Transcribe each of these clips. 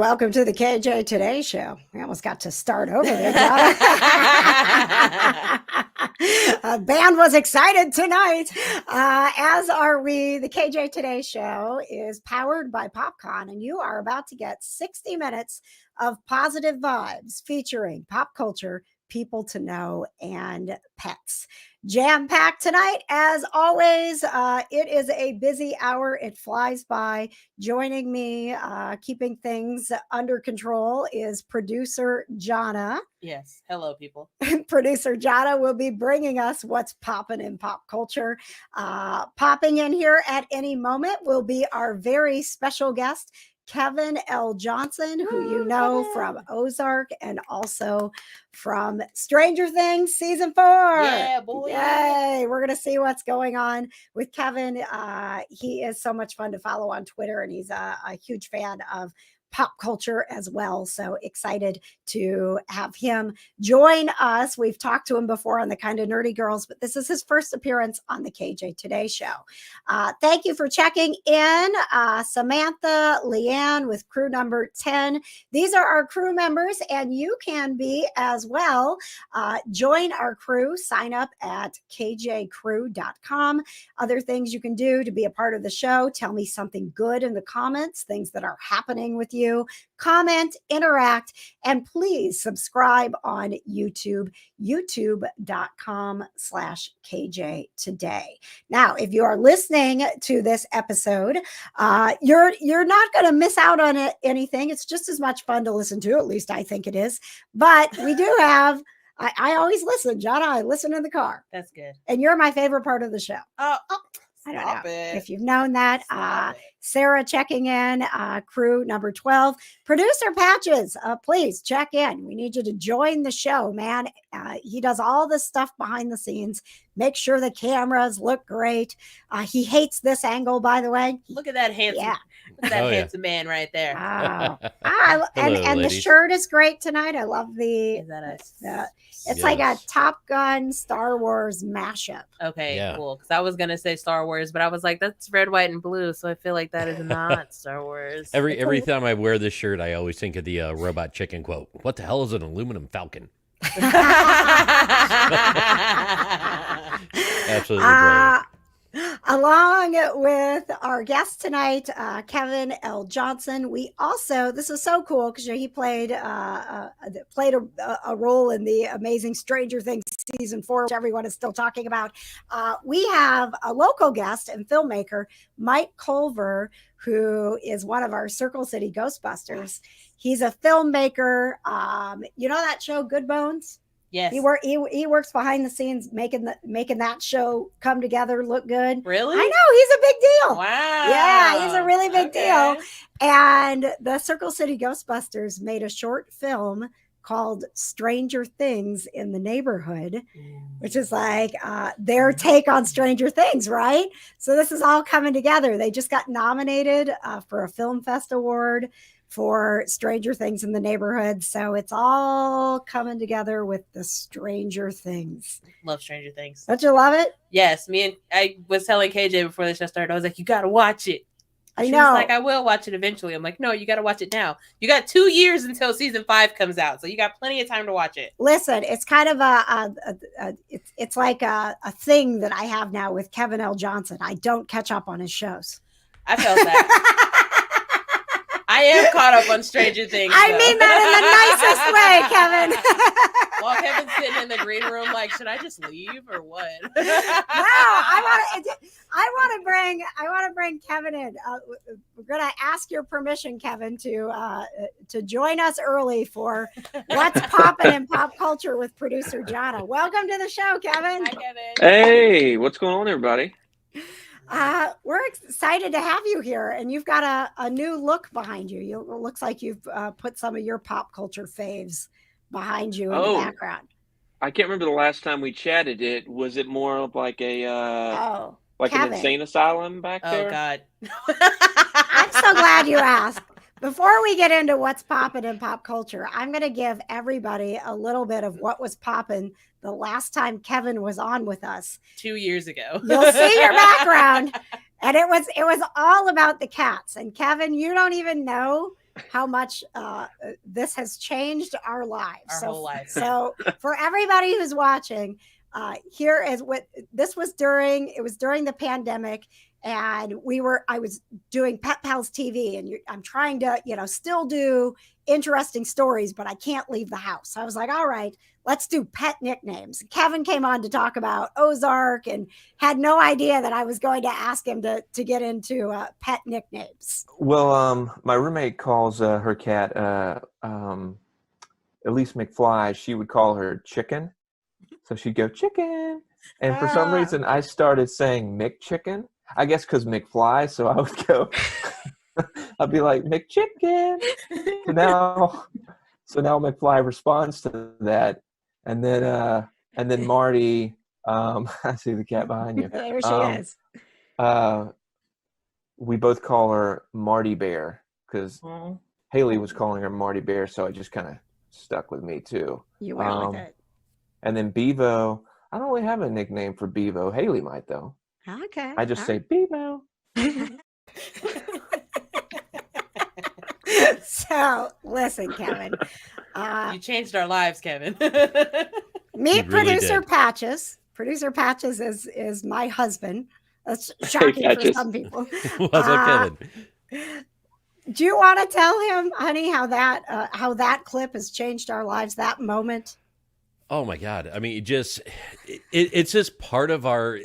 welcome to the KJ Today Show. We almost got to start over there, Johna. Band was excited tonight, as are we. The KJ Today Show is powered by PopCon, and you are about to get 60 minutes of positive vibes featuring pop culture, people to know, and pets. Jam-packed tonight, as always. It is a busy hour. It flies by. Joining me, keeping things under control, is producer Johna. Yes. Hello, people. Producer Johna will be bringing us what's popping in pop culture. Popping in here at any moment will be our very special guest, Kevin L. Johnson, who you know from Ozark and also from Stranger Things Season 4. Yeah, boy. Yay. We're going to see what's going on with Kevin. He is so much fun to follow on Twitter, and he's a huge fan of pop culture as well. So excited to have him join us. We've talked to him before on the Kind of Nerdy Girls, but this is his first appearance on the KJ Today Show. Thank you for checking in. Samantha, Leanne with crew number 10. These are our crew members, and you can be as well. Join our crew. Sign up at kjcrew.com. Other things you can do to be a part of the show. Tell me something good in the comments, things that are happening with you. Comment, interact, and please subscribe on YouTube, youtube.com/KJ Today. Now, if you are listening to this episode, you're not going to miss out on anything. It's just as much fun to listen to, at least I think it is. But we do have, I always listen, Johna. I listen in the car. That's good. And you're my favorite part of the show. I don't know if you've known that. Sarah checking in, crew number 12. Producer Patches, please check in. We need you to join the show, man. He does all this stuff behind the scenes. Make sure the cameras look great. He hates this angle, by the way. Look at that handsome, look at that handsome man right there. Hello, and the shirt is great tonight. I love the. Is that it's like a Top Gun Star Wars mashup. Okay, cool. Because I was gonna say Star Wars, but I was like, that's red, white, and blue, so I feel like that is not Star Wars. Every time I wear this shirt, I always think of the Robot Chicken quote. What the hell is an aluminum falcon? Absolutely great. Along with our guest tonight, Kevin L. Johnson, we also, this is so cool because he played a role in the amazing Stranger Things Season 4, which everyone is still talking about. We have a local guest and filmmaker, Mike Culver, who is one of our Circle City Ghostbusters. He's a filmmaker. You know that show, Good Bones? Yes. He works behind the scenes making that show come together, look good. Really? I know, he's a big deal. Wow. Yeah, he's a really big deal. And the Circle City Ghostbusters made a short film called Stranger Things in the Neighborhood, which is like their take on Stranger Things, right? So this is all coming together. They just got nominated for a Film Fest award for Stranger Things in the Neighborhood. So it's all coming together with the Stranger Things. Love Stranger Things. Don't you love it? Yes. I was telling KJ before the show started, I was like, you got to watch it. I know. She was like, I will watch it eventually. I'm like, no, you got to watch it now. You got 2 years until season 5 comes out. So you got plenty of time to watch it. Listen, it's kind of it's like a thing that I have now with Kevin L. Johnson. I don't catch up on his shows. I felt that. I am caught up on Stranger Things. I mean that in the nicest way, Kevin. While Kevin's sitting in the green room, like, should I just leave or what? No, I want to bring Kevin in. We're gonna ask your permission, Kevin, to join us early for What's Poppin' in Pop Culture with producer Johna. Welcome to the show, Kevin. Hi, Kevin. Hey, what's going on, everybody? We're excited to have you here, and you've got a new look behind you. It looks like you've put some of your pop culture faves behind you in the background. I can't remember the last time we chatted. Was it more of like a Kevin. an insane asylum back there? Oh God. I'm so glad you asked. Before we get into what's poppin' in pop culture, I'm going to give everybody a little bit of what was poppin' the last time Kevin was on with us 2 years ago. You'll see your background, and it was all about the cats. And Kevin, you don't even know how much this has changed our lives. Our whole lives. So for everybody who's watching, here is what this was during. It was during the pandemic, and I was doing Pet Pals TV, and I'm trying to, still do interesting stories, but I can't leave the house. So I was like, all right, let's do pet nicknames. Kevin came on to talk about Ozark and had no idea that I was going to ask him to get into pet nicknames. Well, my roommate calls her cat Elise McFly. She would call her Chicken. So she'd go, Chicken. And for some reason, I started saying McChicken. I guess because McFly. So I would go, I'd be like, McChicken. So now McFly responds to that. And then Marty, I see the cat behind you. There she is. We both call her Marty Bear because Haley was calling her Marty Bear. So it just kind of stuck with me too. You went with it. And then Bebo, I don't really have a nickname for Bebo. Haley might though. Okay. I just say Bebo. So listen, Kevin. You changed our lives, Kevin. Meet really producer did. Patches. Producer Patches is my husband. That's shocking for Patches. some people. What's up, Kevin? Do you want to tell him, honey, how that clip has changed our lives? That moment. Oh my God! I mean, it's just part of our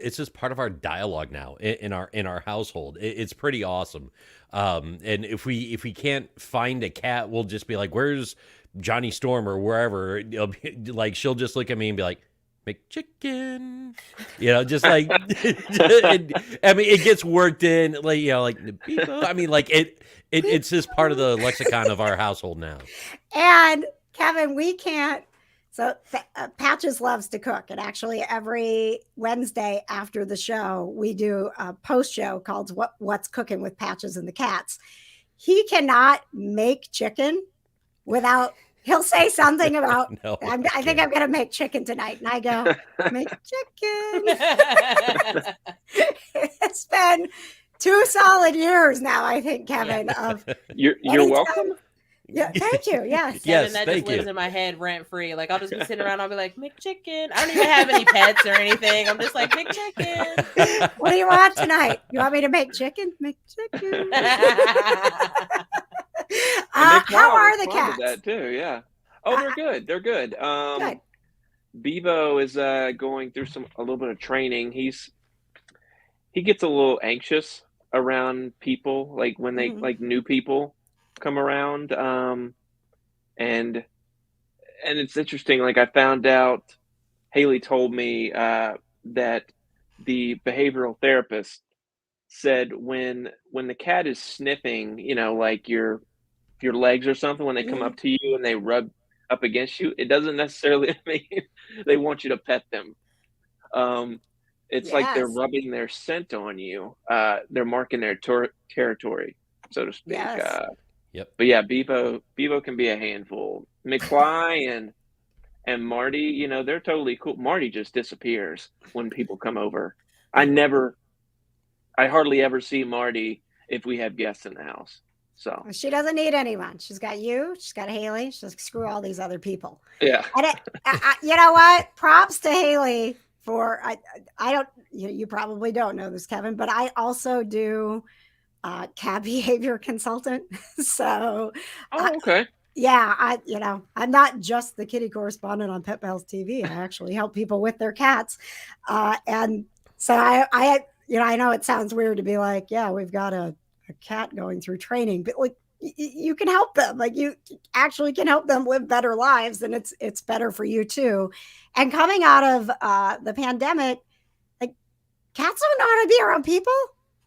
dialogue now in our household. It's pretty awesome. And if we can't find a cat, we'll just be like, "Where's Johnny Storm?" or wherever. Like she'll just look at me and be like, "McChicken," just like. I mean, it gets worked in, like Bebo. I mean, like it's just part of the lexicon of our household now. And Kevin, we can't. So Patches loves to cook, and actually every Wednesday after the show, we do a post show called "What's Cooking with Patches and the Cats." He cannot make chicken without. He'll say something about. No, I think I'm going to make chicken tonight, and I go make chicken. It's been 2 solid years now, I think, Kevin. Of You're anytime- welcome. Yeah, thank you. Yes. Yes, Kevin, that thank just lives you. in my head rent free. Like I'll just be sitting around, I'll be like, McChicken. I don't even have any pets or anything. I'm just like, McChicken. What do you want tonight? You want me to make chicken? Make chicken. How are the cats? That too, yeah. Oh, they're good. They're good. Good. Bebo is going through a little bit of training. He gets a little anxious around people, like when they like new people come around. And it's interesting. Like I found out, Haley told me that the behavioral therapist said when the cat is sniffing, like your legs or something, when they come up to you and they rub up against you, it doesn't necessarily mean they want you to pet them. It's like they're rubbing their scent on you. They're marking their territory, so to speak. Yes. Yep. But yeah, Bebo can be a handful. McFly and Marty, they're totally cool. Marty just disappears when people come over. I hardly ever see Marty if we have guests in the house. So She doesn't need anyone. She's got you. She's got Haley. She's like, screw all these other people. yeah. And you know what? Props to Haley for I don't. You probably don't know this, Kevin, but I also do cat behavior consultant. So. Oh, okay. Yeah, I'm not just the kitty correspondent on Pet Pals TV. I actually help people with their cats, and so I know it sounds weird to be like, yeah, we've got a cat going through training, but like you can help them. Like you actually can help them live better lives, and it's better for you too. And coming out of the pandemic, like cats don't know how to be around people.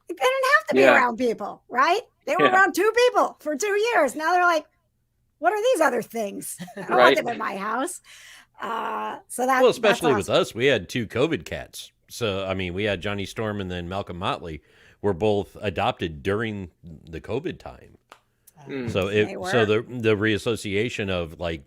Like, they didn't have to be around people, right? They were around 2 people for 2 years. Now they're like, what are these other things? I don't want them in my house. So that, especially that's with us, we had 2 COVID cats. So I mean, we had Johnny Storm and then Malcolm Motley were both adopted during the COVID time. So the reassociation of like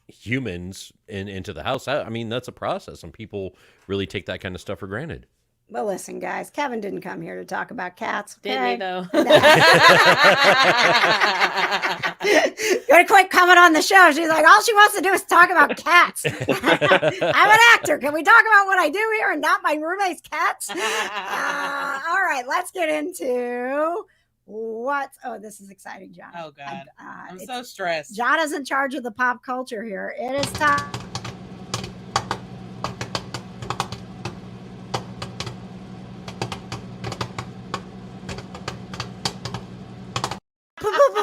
humans into the house. I mean, that's a process, and people really take that kind of stuff for granted. Well, listen, guys, Kevin didn't come here to talk about cats. Didn't Okay? he though? Got a quick comment on the show. She's like, all she wants to do is talk about cats. I'm an actor. Can we talk about what I do here and not my roommate's cats? All right, let's get into this is exciting, John. Oh God, I'm so stressed. Johna's in charge of the pop culture here. It is time.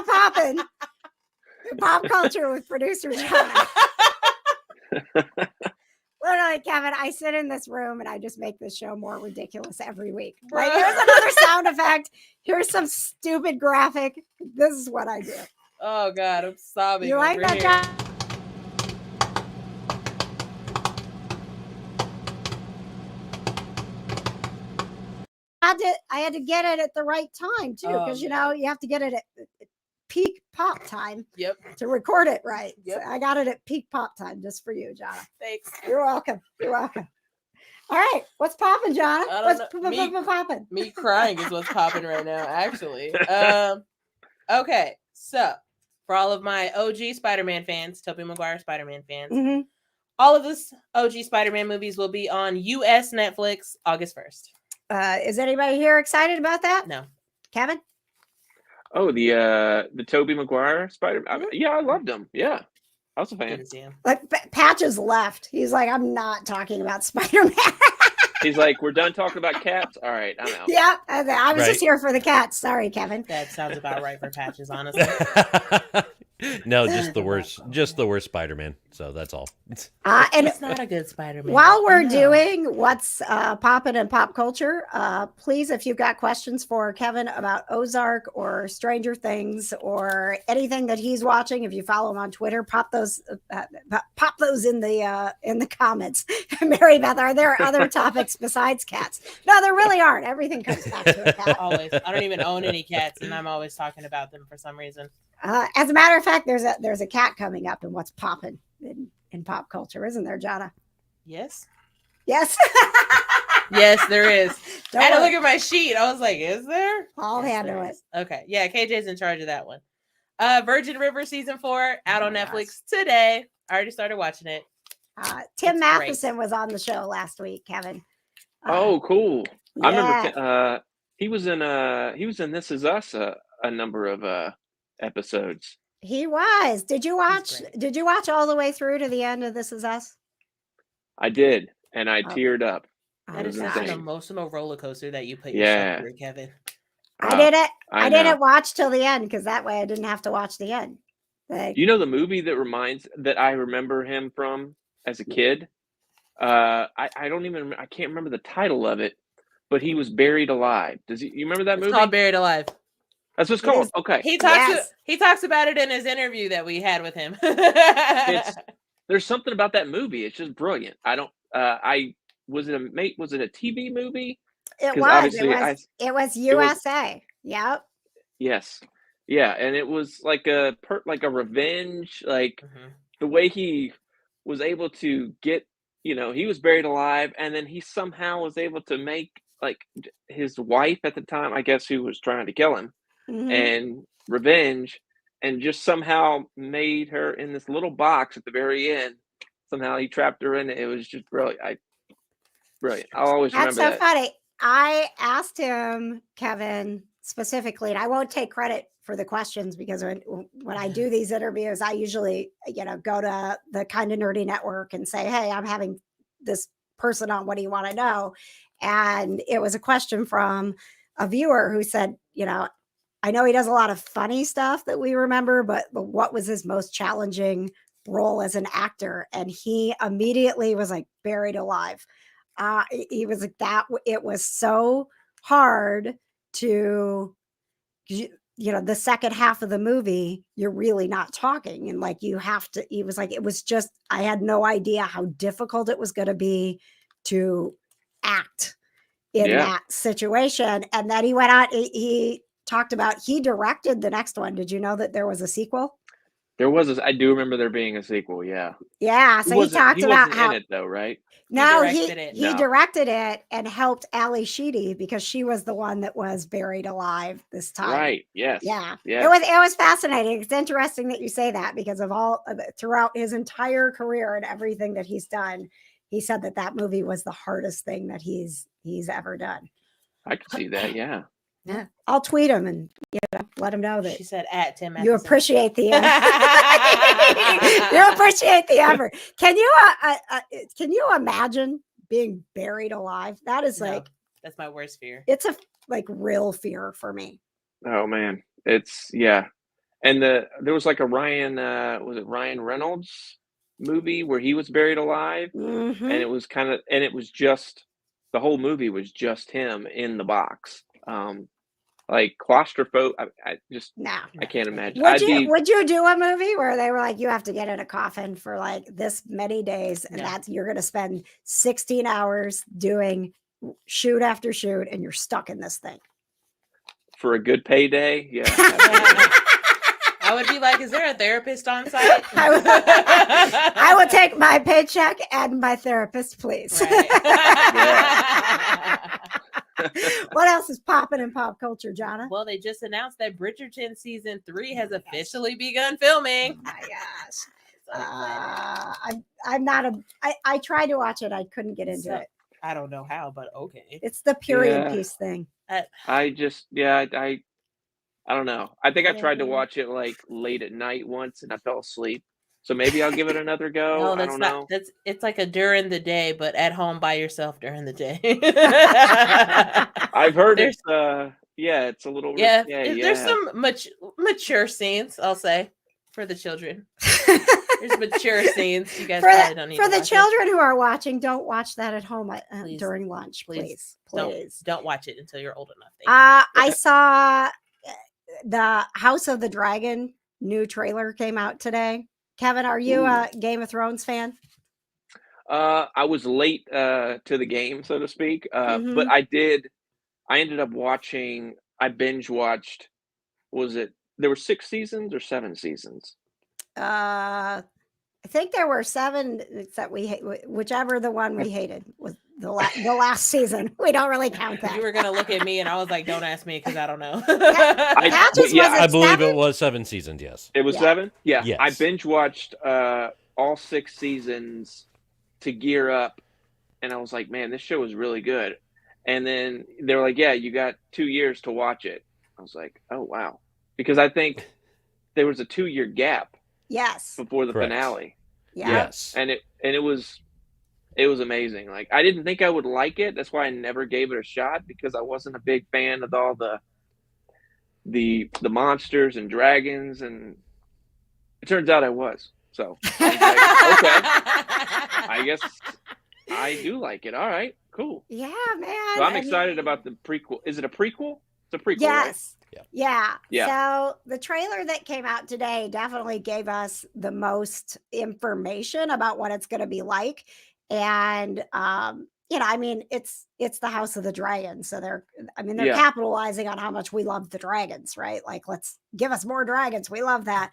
Poppin. Pop culture with producer Johna. Literally, Kevin, I sit in this room and I just make this show more ridiculous every week. Like, here's another sound effect. Here's some stupid graphic. This is what I do. Oh God, I'm sobbing. You like that, John? I had to get it at the right time too, because you have to get it at peak pop time. Yep. To record it right. Yep. So I got it at peak pop time just for you, Johna. Thanks. You're welcome. You're welcome. All right, what's popping, Johna? What's popping? Me crying is what's popping right now, actually. Okay, so for all of my OG Spider-Man fans, Tobey Maguire Spider-Man fans, all of this OG Spider-Man movies will be on US Netflix August 1st. Is anybody here excited about that? No. Kevin? Oh, the Tobey Maguire Spider-Man. Yeah, I loved him. Yeah, I was a fan. Didn't see him. Like Patches left. He's like, I'm not talking about Spider-Man. He's like, we're done talking about cats. All right, I'm out. Yeah, I was just here for the cats. Sorry, Kevin. That sounds about right for Patches, honestly. No, just the worst Spider-Man. So that's all. And it's not a good Spider-Man. While we're doing what's popping in pop culture, please, if you've got questions for Kevin about Ozark or Stranger Things or anything that he's watching, if you follow him on Twitter, pop those in the comments. Mary Beth, are there other topics besides cats? No, there really aren't. Everything comes back to a cat. Always. I don't even own any cats, and I'm always talking about them for some reason. As a matter of fact, there's a cat coming up in what's popping in pop culture, isn't there, Johna? Yes. Yes. Yes, there is. Don't I had to worry. look at my sheet. I was like, is there? I'll Yes, handle there it. is. Okay. Yeah, KJ's in charge of that one. Virgin River season 4 out on Netflix today. I already started watching it. Tim It's Matheson was on the show last week, Kevin. Oh, cool. Yeah. I remember he was in This Is Us a number of episodes. He was. Did you watch all the way through to the end of This Is Us? I did, and I teared up. That is was such an insane. emotional roller coaster that you put Yeah. yourself through, Kevin. I did it. I know. didn't watch till the end because that way I didn't have to watch the end. Like, You know the movie that I remember him from as a kid? I can't remember the title of it, but he was buried alive. You remember that It's movie? called Buried Alive. That's what it's called. Okay. He talks. Yes. He talks about it in his interview that we had with him. There's something about that movie. It's just brilliant. Was it a TV movie? it 'Cause was. obviously It was USA. Yep. Yes. Yeah, and it was like a revenge, like Mhm. the way he was able to get, he was buried alive, and then he somehow was able to make like his wife at the time, I guess, who was trying to kill him, Mhm. and revenge, and just somehow made her in this little box at the very end. Somehow he trapped her in it. It was just brilliant. Brilliant. I'll always That's remember so that. funny. I asked him, Kevin, specifically, and I won't take credit for the questions because when I do these interviews, I usually, go to the Kind of Nerdy Network and say, hey, I'm having this person on. What do you want to know? And it was a question from a viewer who said, I know he does a lot of funny stuff that we remember, but what was his most challenging role as an actor? And he immediately was like, Buried Alive. He was like that. It was so hard to, the second half of the movie, you're really not talking. And like, you have to, he was like, it was just, I had no idea how difficult it was going to be to act in that situation. And then he went out, he talked about, he directed the next one. Did you know that there was a sequel? There was I do remember there being a sequel. Yeah. Yeah, so he talked about wasn't how in it though, right? no, directed it. he No. directed it and helped Ali Sheedy because she was the one that was buried alive this time. Right. Yes. Yeah. Yes. It was fascinating. It's interesting that you say that because of throughout his entire career and everything that he's done, he said that movie was the hardest thing that he's ever done. I could see that. Yeah. Yeah. I'll tweet him and let him know that She said at Tim. you Matheson. appreciate the you appreciate the effort. Can you imagine being buried alive? That is No, like that's my worst fear. it's a real fear for me. Oh man, it's yeah. And there was like a Ryan Ryan Reynolds movie where he was buried alive, Mhm. and it was just the whole movie was just him in the box. Like claustrophobic. I can't imagine. Would you do a movie where they were like, you have to get in a coffin for like this many days, and you're going to spend 16 hours doing shoot after shoot, and you're stuck in this thing for a good payday? Yeah. I would be like, is there a therapist on site? I would take my paycheck and my therapist, please. Right. What else is popping in pop culture, Johna? Well, they just announced that Bridgerton season 3 has officially begun filming. Oh my gosh. I tried to watch it. I couldn't get into it. I don't know how, but okay. It's the period piece thing. I don't know. I think I tried to watch it like late at night once and I fell asleep. So maybe I'll give it another go. No, I don't know. It's like a during the day, but at home by yourself during the day. I've heard it's a little There's some mature scenes, I'll say, for the children. There's mature scenes. You guys probably don't need for to the watch children who are watching. Don't watch that at home during lunch, please. Don't watch it until you're old enough. I saw the House of the Dragon new trailer came out today. Kevin, are you a Game of Thrones fan? I was late to the game, so to speak. But I ended up watching. I binge watched. There were 6 seasons or 7 seasons? I think there were 7 that whichever the one we hated was the last season. We don't really count that. You were gonna look at me, and I was like, "Don't ask me because I don't know." I believe it was 7 seasons. Yes, it was 7. Yeah, yes. I binge watched all 6 seasons to gear up, and I was like, "Man, this show is really good." And then they were like, "Yeah, you got 2 years to watch it." I was like, "Oh wow," because I think there was a 2-year gap. Yes. Before the finale. Yeah. Yes. And it was amazing. Like I didn't think I would like it. That's why I never gave it a shot because I wasn't a big fan of all the monsters and dragons, and it turns out I was. So I was like, okay. I guess I do like it. All right, cool. Yeah, man. So I'm excited about the prequel. Is it a prequel? It's a prequel. Yes. Right? Yeah. Yeah. So the trailer that came out today definitely gave us the most information about what it's going to be like. And, I mean, it's the House of the Dragon. So they're capitalizing on how much we love the dragons, right? Like, let's give us more dragons. We love that.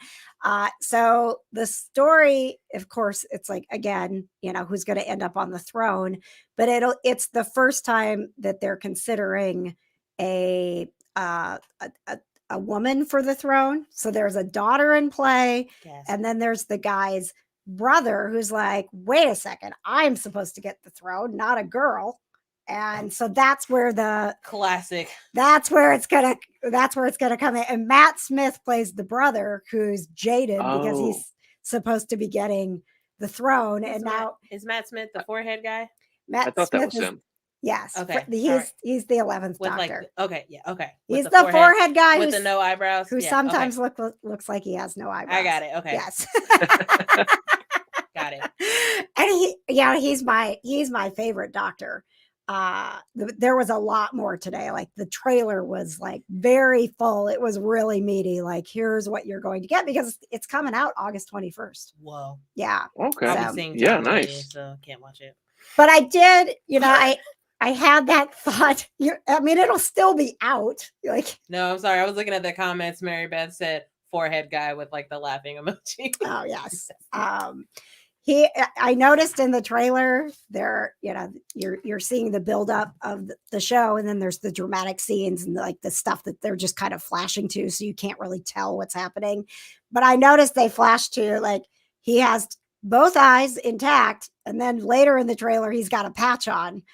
So the story, of course, it's like, again, who's going to end up on the throne, but it's the first time that they're considering a woman for the throne. So there's a daughter in play, and then there's the guy's brother who's like, wait a second, I'm supposed to get the throne, not a girl. And so that's where that's where it's gonna come in. And Matt Smith plays the brother who's jaded because he's supposed to be getting the throne. And now is Matt Smith the forehead guy? Matt I thought Smith that was him. Yes. Okay. He's the 11th Doctor. Okay. He's the forehead guy with the no eyebrows. Who sometimes looks like he has no eyebrows. I got it. Okay. Yes. Got it. And he's my favorite Doctor. There was a lot more today. Like the trailer was like very full. It was really meaty. Like, here's what you're going to get because it's coming out August 21st. Whoa. Yeah. Okay. Nice. So can't watch it. But I did, I had that thought. It'll still be out. Like, no, I'm sorry. I was looking at the comments. Mary Beth said forehead guy with like the laughing emoji. Oh yes. I noticed in the trailer there, you're seeing the buildup of the show, and then there's the dramatic scenes and like the stuff that they're just kind of flashing to, so you can't really tell what's happening. But I noticed they flash to like he has both eyes intact, and then later in the trailer he's got a patch on.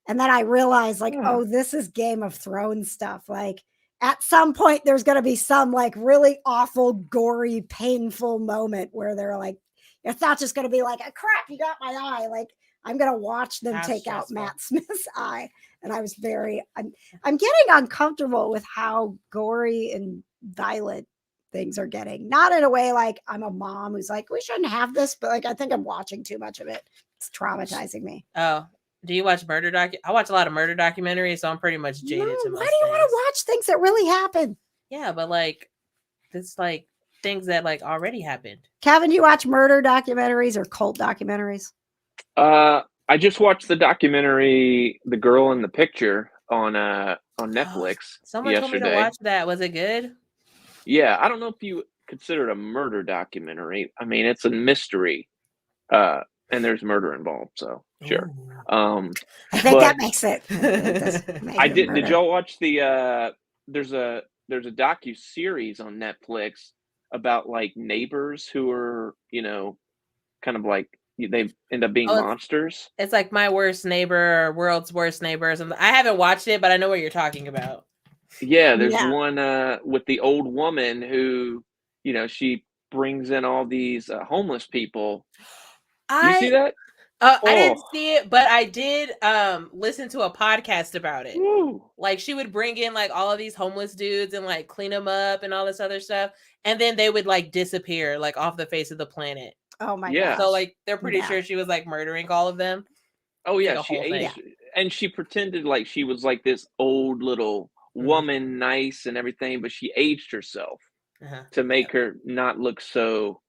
And then I realized like, oh, this is Game of Thrones stuff. Like at some point there's going to be some like really awful, gory, painful moment where they're like, it's not just going to be like, oh, crap, you got my eye. Like I'm going to watch them take out Matt Smith's eye. And I was I'm getting uncomfortable with how gory and violent things are getting. Not in a way like I'm a mom who's like, we shouldn't have this, but like I think I'm watching too much of it. It's traumatizing me. Oh, do you watch murder I watch a lot of murder documentaries, so I'm pretty much jaded to most Why do you want to watch things that really happen? Yeah, but like it's like things that like already happened. Kevin, you watch murder documentaries or cult documentaries? I just watched the documentary "The Girl in the Picture" on Netflix. Someone told me to watch that. Was it good? Yeah, I don't know if you consider it a murder documentary. I mean, it's a mystery, and there's murder involved. So sure. I think that makes it. I did. Did y'all watch the? There's a docu-series on Netflix about like neighbors who are kind of like they end up being monsters. It's like My Worst Neighbor or World's Worst Neighbors. I haven't watched it, but I know what you're talking about. Yeah, there's one with the old woman who, she brings in all these homeless people. You see that? I didn't see it, but I did listen to a podcast about it. Woo. Like she would bring in like all of these homeless dudes and like clean them up and all this other stuff, and then they would like disappear like off the face of the planet. Oh my god! So like they're pretty sure she was like murdering all of them. Oh yeah, she aged, and she pretended like she was like this old little woman, nice and everything, but she aged herself to make her not look so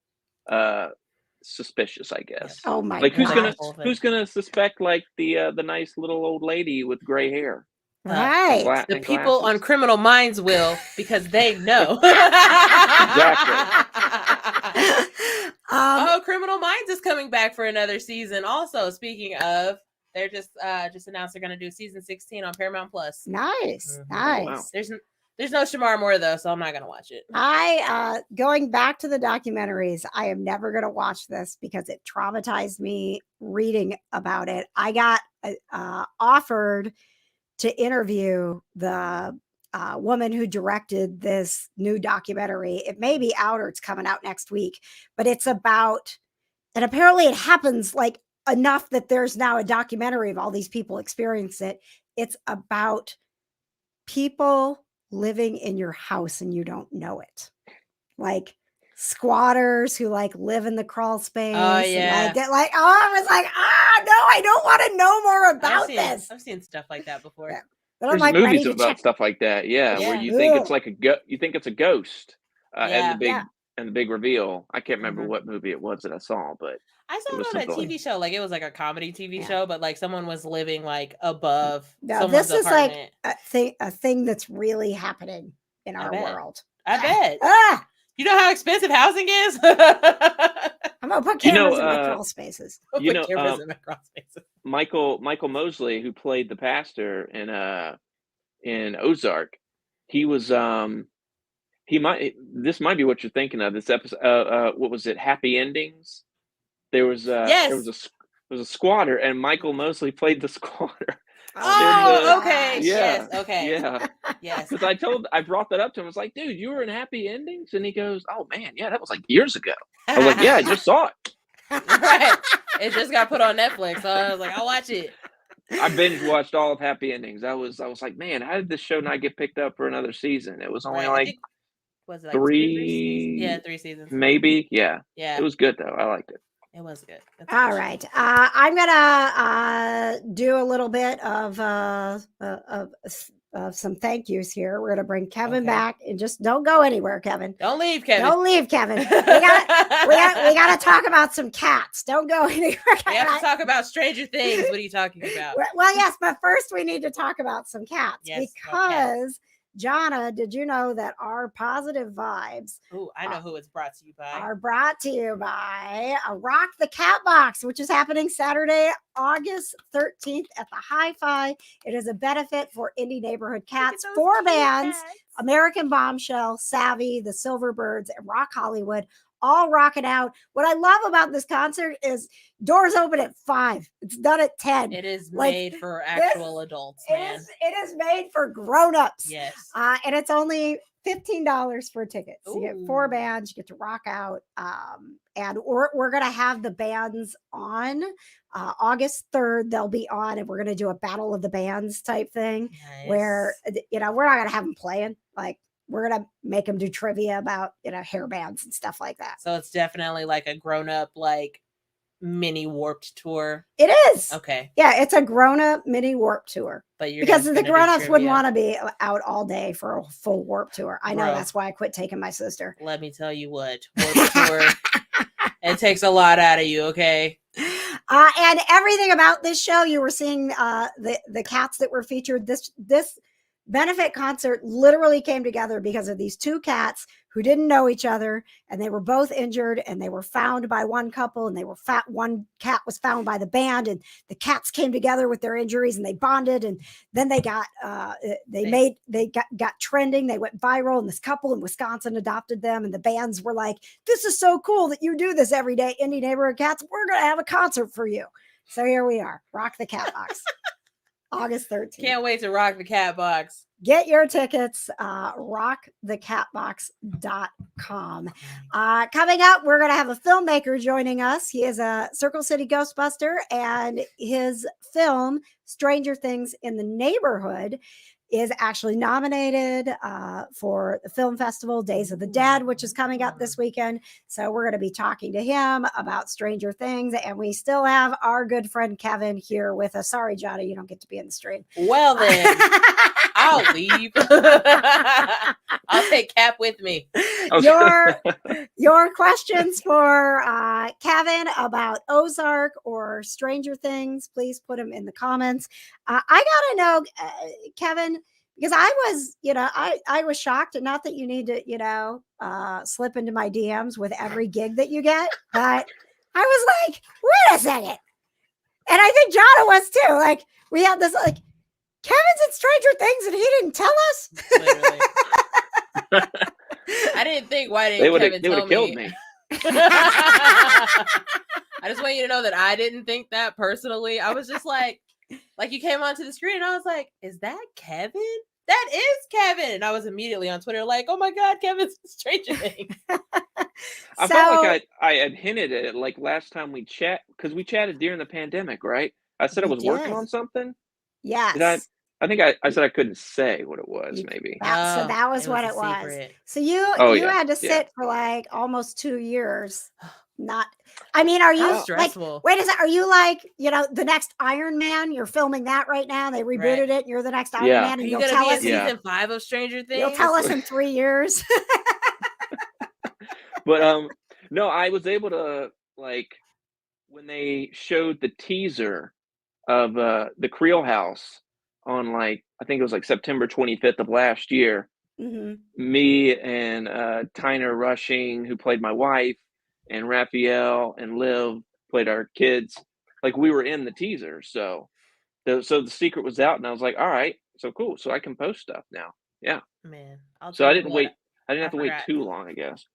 suspicious, I guess. Oh my like god. who's gonna suspect like the nice little old lady with gray hair? Right. The people on Criminal Minds will, because they know. Exactly. Criminal Minds is coming back for another season. Also, speaking of, they're just announced they're going to do season 16 on Paramount Plus. Nice, nice. Wow. There's no Shamar Moore though, so I'm not going to watch it. Going back to the documentaries, I am never going to watch this because it traumatized me reading about it. I got offered to interview the woman who directed this new documentary. It may be out or it's coming out next week, but it's about, and apparently it happens like enough that there's now a documentary of all these people experience it. It's about people living in your house and you don't know it. Like squatters who like live in the crawl space. Oh yeah. And get like, I was like, no, I don't want to know more about this. I've seen stuff like that before. Yeah. There's like movies about stuff like that, where you think it's like you think it's a ghost, and the big reveal. I can't remember what movie it was that I saw, but I saw it on a TV show. Like it was like a comedy TV show, but like someone was living like above. No, this is apartment. Like a thing that's really happening in our world. I bet. You know how expensive housing is? I'm gonna put cameras in my crawl spaces. Michael Mosley, who played the pastor in Ozark, he was this might be what you're thinking of. This episode, what was it? Happy Endings. There was there was a squatter, and Michael Mosley played the squatter. Okay. Yeah. Yes. Okay. Yeah. Yes. Because I brought that up to him. I was like, dude, you were in Happy Endings? And he goes, oh man, yeah, that was like years ago. I was like, yeah, I just saw it. Right. It just got put on Netflix. So I was like, I'll watch it. I binge watched all of Happy Endings. I was like, man, how did this show not get picked up for another season? It was only was it like three 3 seasons. Maybe. Yeah. Yeah. It was good though. I liked it. It was good. All right. I'm gonna do a little bit of some thank yous here. We're gonna bring Kevin back, and just don't go anywhere, Kevin. Don't leave, Kevin. Don't leave, Kevin. We gotta talk about some cats. Don't go anywhere. We have to talk about Stranger Things. What are you talking about? Well, yes, but first we need to talk about some cats, because Johna, did you know that our positive vibes Ooh, I know who it's brought to you by. are brought to you by Rock the Catbox, which is happening Saturday, August 13th at the Hi-Fi. It is a benefit for indie neighborhood cats. 4 bands, American Bombshell, Savvy, the Silverbirds, and Rock Hollywood, all rocking out. What I love about this concert is doors open at 5. It's done at 10. It is Like, made for actual adults, man. It is made for grown-ups. Yes. And it's only $15 for a ticket. So you get 4 Ooh. bands, you get to rock out. And we're going to have the bands on August 3rd. They'll be on, and we're going to do a battle of the bands type thing where, we're not going to have them playing. Like, we're going to make them do trivia about, hair bands and stuff like that. So it's definitely like a grown-up, like, mini Warped Tour. It is. Okay. Yeah, it's a grown-up mini Warp Tour. But you're Because guys the gonna do grown-ups wouldn't trivia. want to be out all day for a full Warp Tour. I know, Bro. that's why I quit taking my sister. Let me tell you what. Warped Tour, it takes a lot out of you, okay? And everything about this show, you were seeing the cats that were featured. This benefit concert literally came together because of these 2 cats who didn't know each other, and they were both injured, and they were found by one couple, and one cat was found by the band, and the cats came together with their injuries, and they bonded, and then they got got trending. They went viral, and this couple in Wisconsin adopted them, and the bands were like, "This is so cool that you do this every day, Indie Neighborhood Cats. We're gonna have a concert for you." So here we are, Rock the Catbox. August 13th. Can't wait to rock the Catbox. Get your tickets, rockthecatbox.com. Coming up, we're going to have a filmmaker joining us. He is a Circle City Ghostbuster, and his film, Stranger Things in the Neighborhood, is actually nominated for the film festival Days of the Dead, which is coming up this weekend. So we're going to be talking to him about Stranger Things, and we still have our good friend Kevin here with us. Sorry, Johnny, you don't get to be in the stream. Well then, I'll leave. I'll take Cap with me. Your questions for Kevin about Ozark or Stranger Things, please put them in the comments. I gotta know, Kevin, because I was, I was shocked, and not that you need to, slip into my DMs with every gig that you get, but I was like, wait a second. And I think Johna was too. Like, we had this, like, Kevin's in Stranger Things and he didn't tell us. Literally. I didn't think, why didn't Kevin tell me? Killed me. I just want you to know that I didn't think that personally. I was just like you came onto the screen and I was like, is that Kevin? That is Kevin. And I was immediately on Twitter like, oh my God, Kevin's in Stranger Things. I felt like I had hinted at it like last time we because we chatted during the pandemic, right? I said I was working on something. Yes. I think I said I couldn't say what it was, maybe. So that was what it was. Secret. So you had to sit for like almost 2 years. Are you stressful. Like, wait a second, are you like, the next Iron Man? You're filming that right now. They rebooted it. And you're the next Iron Man. And you'll tell be us in season 5 of Stranger Things. You'll tell us in 3 years. But no, I was able to, like, when they showed the teaser of the Creel House on, like, I think it was like September 25th of last year. Mm-hmm. Me and Tyner Rushing, who played my wife, and Raphael and Liv played our kids. Like, we were in the teaser, so the secret was out, and I was like, all right, so cool, so I can post stuff now. Yeah, man. So I didn't wait. I didn't have to wait too long, I guess.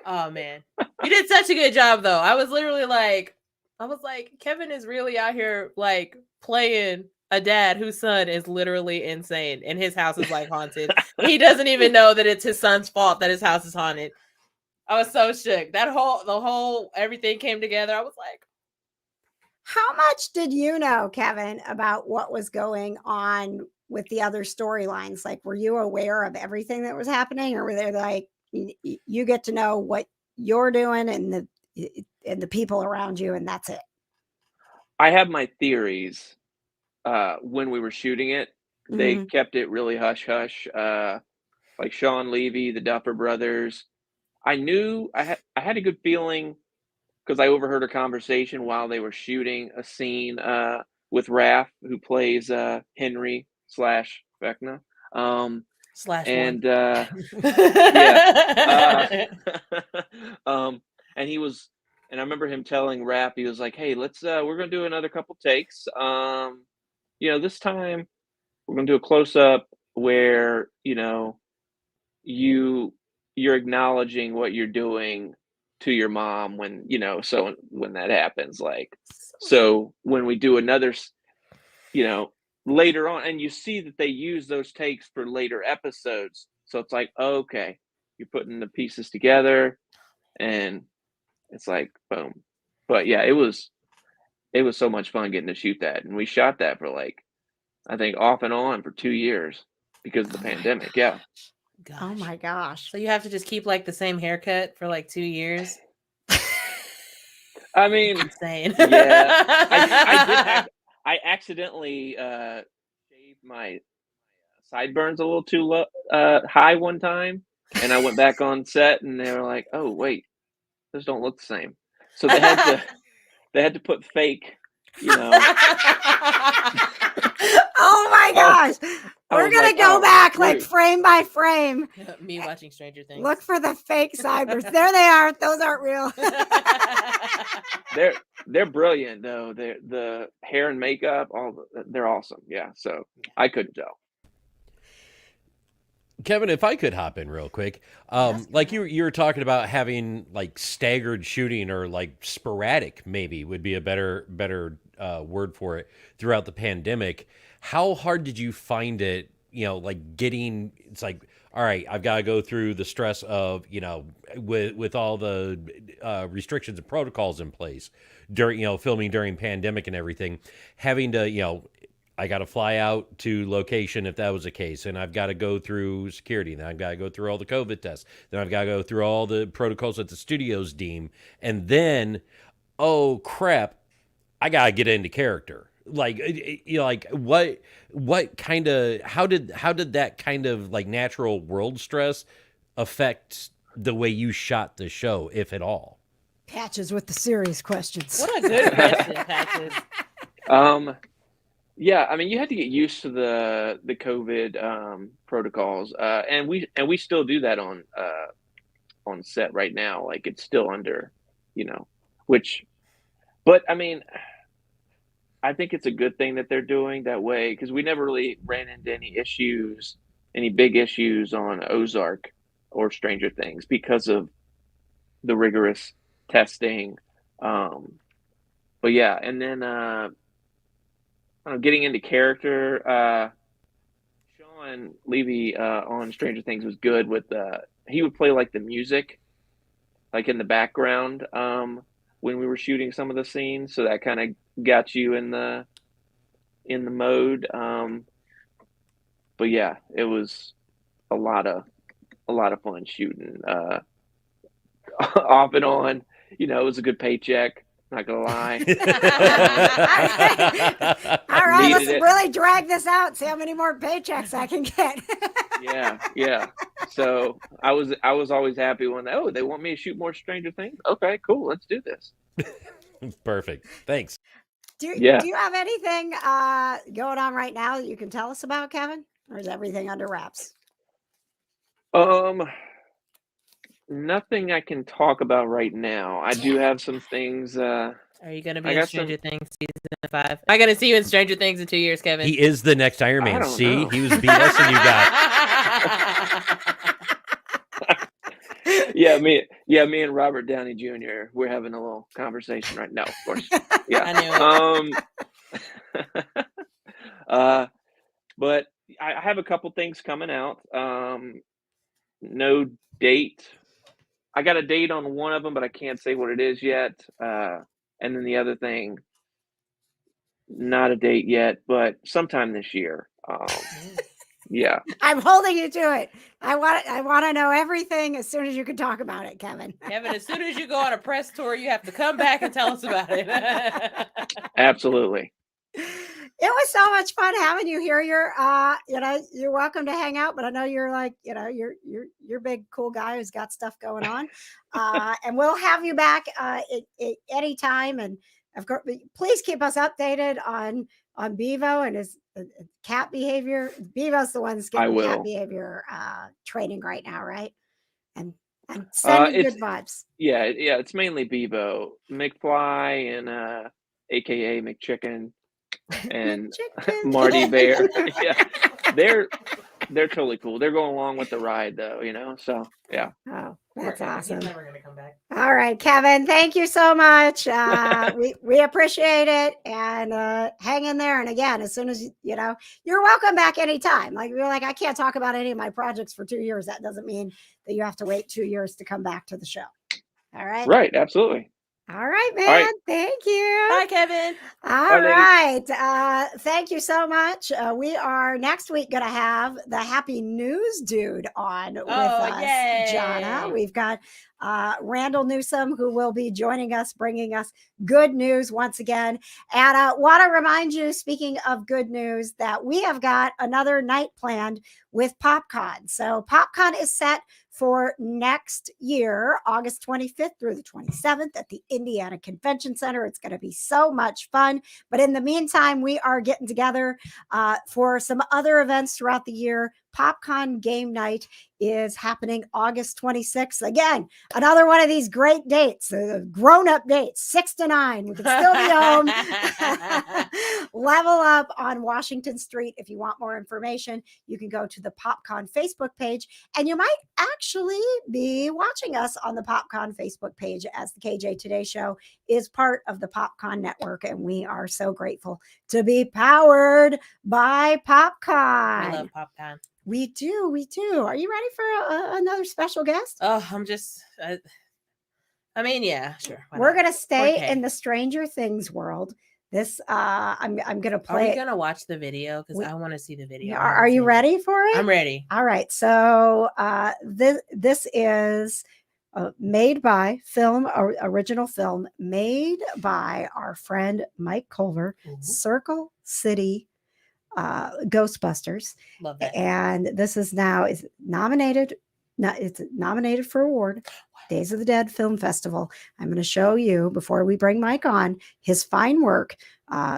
Oh man, you did such a good job, though. I was literally like, Kevin is really out here like playing a dad whose son is literally insane, and his house is like haunted. He doesn't even know that it's his son's fault that his house is haunted. I was so shook. The whole everything came together. I was like, how much did you know, Kevin, about what was going on with the other storylines? Like, were you aware of everything that was happening, or were they like, you get to know what you're doing and the people around you, and that's it? I have my theories. When we were shooting it, they kept it really hush hush. Like Sean Levy, the Duffer Brothers. I knew I had a good feeling because I overheard a conversation while they were shooting a scene with Raph, who plays Henry / Vecna. and and he was, and I remember him telling Rap, he was like, "Hey, let's we're gonna do another couple takes. This time we're gonna do a close up where you're acknowledging what you're doing to your mom when so when that happens, like, so when we do another later on, and you see that they use those takes for later episodes, so it's like, okay, you're putting the pieces together and it's like boom." But yeah, it was so much fun getting to shoot that, and we shot that for like, I think off and on for 2 years because of the pandemic. Yeah. Gosh. Oh my gosh. So you have to just keep like the same haircut for like 2 years? I mean, insane. Yeah. I accidentally shaved my sideburns a little too low, high one time, and I went back on set and they were like, "Oh wait, those don't look the same." So they had to put fake, Oh my gosh. We're going to go back like frame by frame. Me watching Stranger Things. Look for the fake sideburns. There they are. Those aren't real. They're brilliant though. The hair and makeup, they're awesome. Yeah. So I couldn't tell. Kevin, if I could hop in real quick, like you were talking about having like staggered shooting, or like sporadic, maybe would be a better word for it, throughout the pandemic. How hard did you find it? Like getting, it's like, all right, I've got to go through the stress of, with all the restrictions and protocols in place during, filming during pandemic and everything, having to, I got to fly out to location if that was the case, and I've got to go through security, and I've got to go through all the COVID tests, then I've got to go through all the protocols that the studios deem, and then, oh crap, I got to get into character. Like, like what kind of, how did that kind of like natural world stress affect the way you shot the show, if at all? Patches with the serious questions. What a good question, Patches. Yeah, I mean, you had to get used to the COVID protocols, and we still do that on set right now. Like, it's still under, but I mean, I think it's a good thing that they're doing that way, because we never really ran into any big issues on Ozark or Stranger Things because of the rigorous testing. But yeah, and then getting into character, Sean Levy on Stranger Things was good with he would play like the music, like in the background when we were shooting some of the scenes, so that kind of got you in the mode. But yeah, it was a lot of fun shooting off and on. It was a good paycheck, not gonna lie. All right, let's really drag this out, see how many more paychecks I can get. yeah. So I was always happy when they want me to shoot more Stranger Things. Okay, cool, let's do this. Perfect. Thanks. Do you have anything going on right now that you can tell us about, Kevin? Or is everything under wraps? Nothing I can talk about right now. I do have some things. Are you going to be in Stranger Things season 5? Am I going to see you in Stranger Things in 2 years, Kevin? He is the next Iron Man. See, he was BSing you guys. Me and Robert Downey Jr. We're having a little conversation right now. Of course, yeah. I knew it. But I have a couple things coming out. No date. I got a date on one of them, but I can't say what it is yet. And then the other thing, not a date yet, but sometime this year. Yeah. I'm holding you to it. I want to know everything as soon as you can talk about it, Kevin. Kevin, as soon as you go on a press tour, you have to come back and tell us about it. Absolutely. It was so much fun having you here. You're welcome to hang out, but I know you're like, you're a big cool guy who's got stuff going on. And we'll have you back at any time. And of course, please keep us updated on on Bebo and his cat behavior. Bebo's the one that's I getting cat will. behavior training right now, right? And sending good vibes. Yeah, it's mainly Bebo, McFly, and AKA McChicken, and McChicken. Marty Bear. Yeah, they're totally cool. They're going along with the ride, though. So yeah. Oh, that's awesome. He's never gonna come back. All right, Kevin, thank you so much. We appreciate it, and hang in there. And again, as soon as you're welcome back anytime. Like you're like, I can't talk about any of my projects for 2 years. That doesn't mean that you have to wait 2 years to come back to the show. All right. Right. Absolutely. All right, man. All right. Thank you. Bye, Kevin. All Bye, right. Thank you so much. We are next week going to have the Happy News Dude on with us, yay. Johna. We've got Randall Newsome, who will be joining us, bringing us good news once again. And want to remind you, speaking of good news, that we have got another night planned with PopCon. So PopCon is set for next year, August 25th through the 27th at the Indiana Convention Center. It's going to be so much fun. But in the meantime, we are getting together for some other events throughout the year. PopCon Game Night is happening August 26th. Again, another one of these great dates, grown-up dates, 6 to 9. We can still be home. Level Up on Washington Street. If you want more information, you can go to the PopCon Facebook page, and you might actually be watching us on the PopCon Facebook page, as the KJ Today Show is part of the PopCon network, and we are so grateful to be powered by PopCon. I love PopCon. We do. Are you ready for another special guest? Oh, I'm just. I mean, yeah, sure. We're gonna stay in the Stranger Things world. This, I'm gonna play. Are we gonna watch the video? Because I want to see the video. Are you ready for it? I'm ready. All right. So, this is made by original film made by our friend Mike Culver, Circle City Ghostbusters. Love that. And this is nominated. It's nominated for award. Days of the Dead Film Festival. I'm going to show you, before we bring Mike on, his fine work.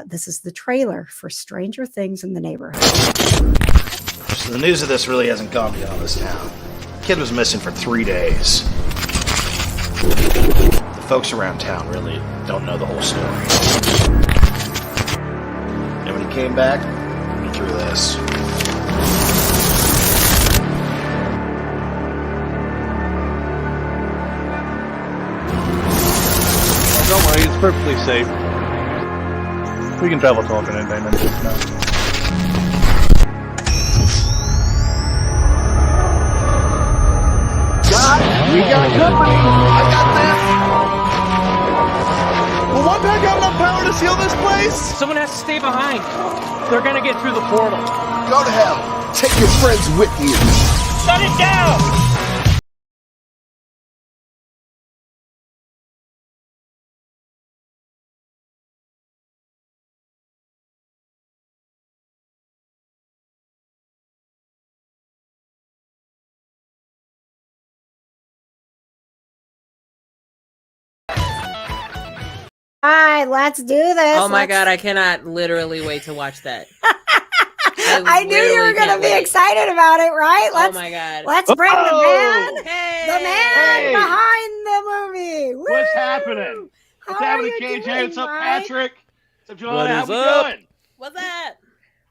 This is the trailer for Stranger Things in the Neighborhood. So the news of this really hasn't gone beyond this town. The kid was missing for 3 days. The folks around town really don't know the whole story. And when he came back, he drew this. Don't worry, it's perfectly safe. We can travel talking in dimensions now. We got company! I got that! Will one pack have enough power to seal this place? Someone has to stay behind. They're gonna get through the portal. Go to hell. Take your friends with you. Shut it down! All right, let's do this. Oh my God, I cannot literally wait to watch that. I knew you were going to be excited about it, right? Oh my God. Let's bring the man, Hey! the man behind the movie. Woo! What's happening? What's happening, KJ? What's up, Patrick? What's up, Johna? How we doing? What's that?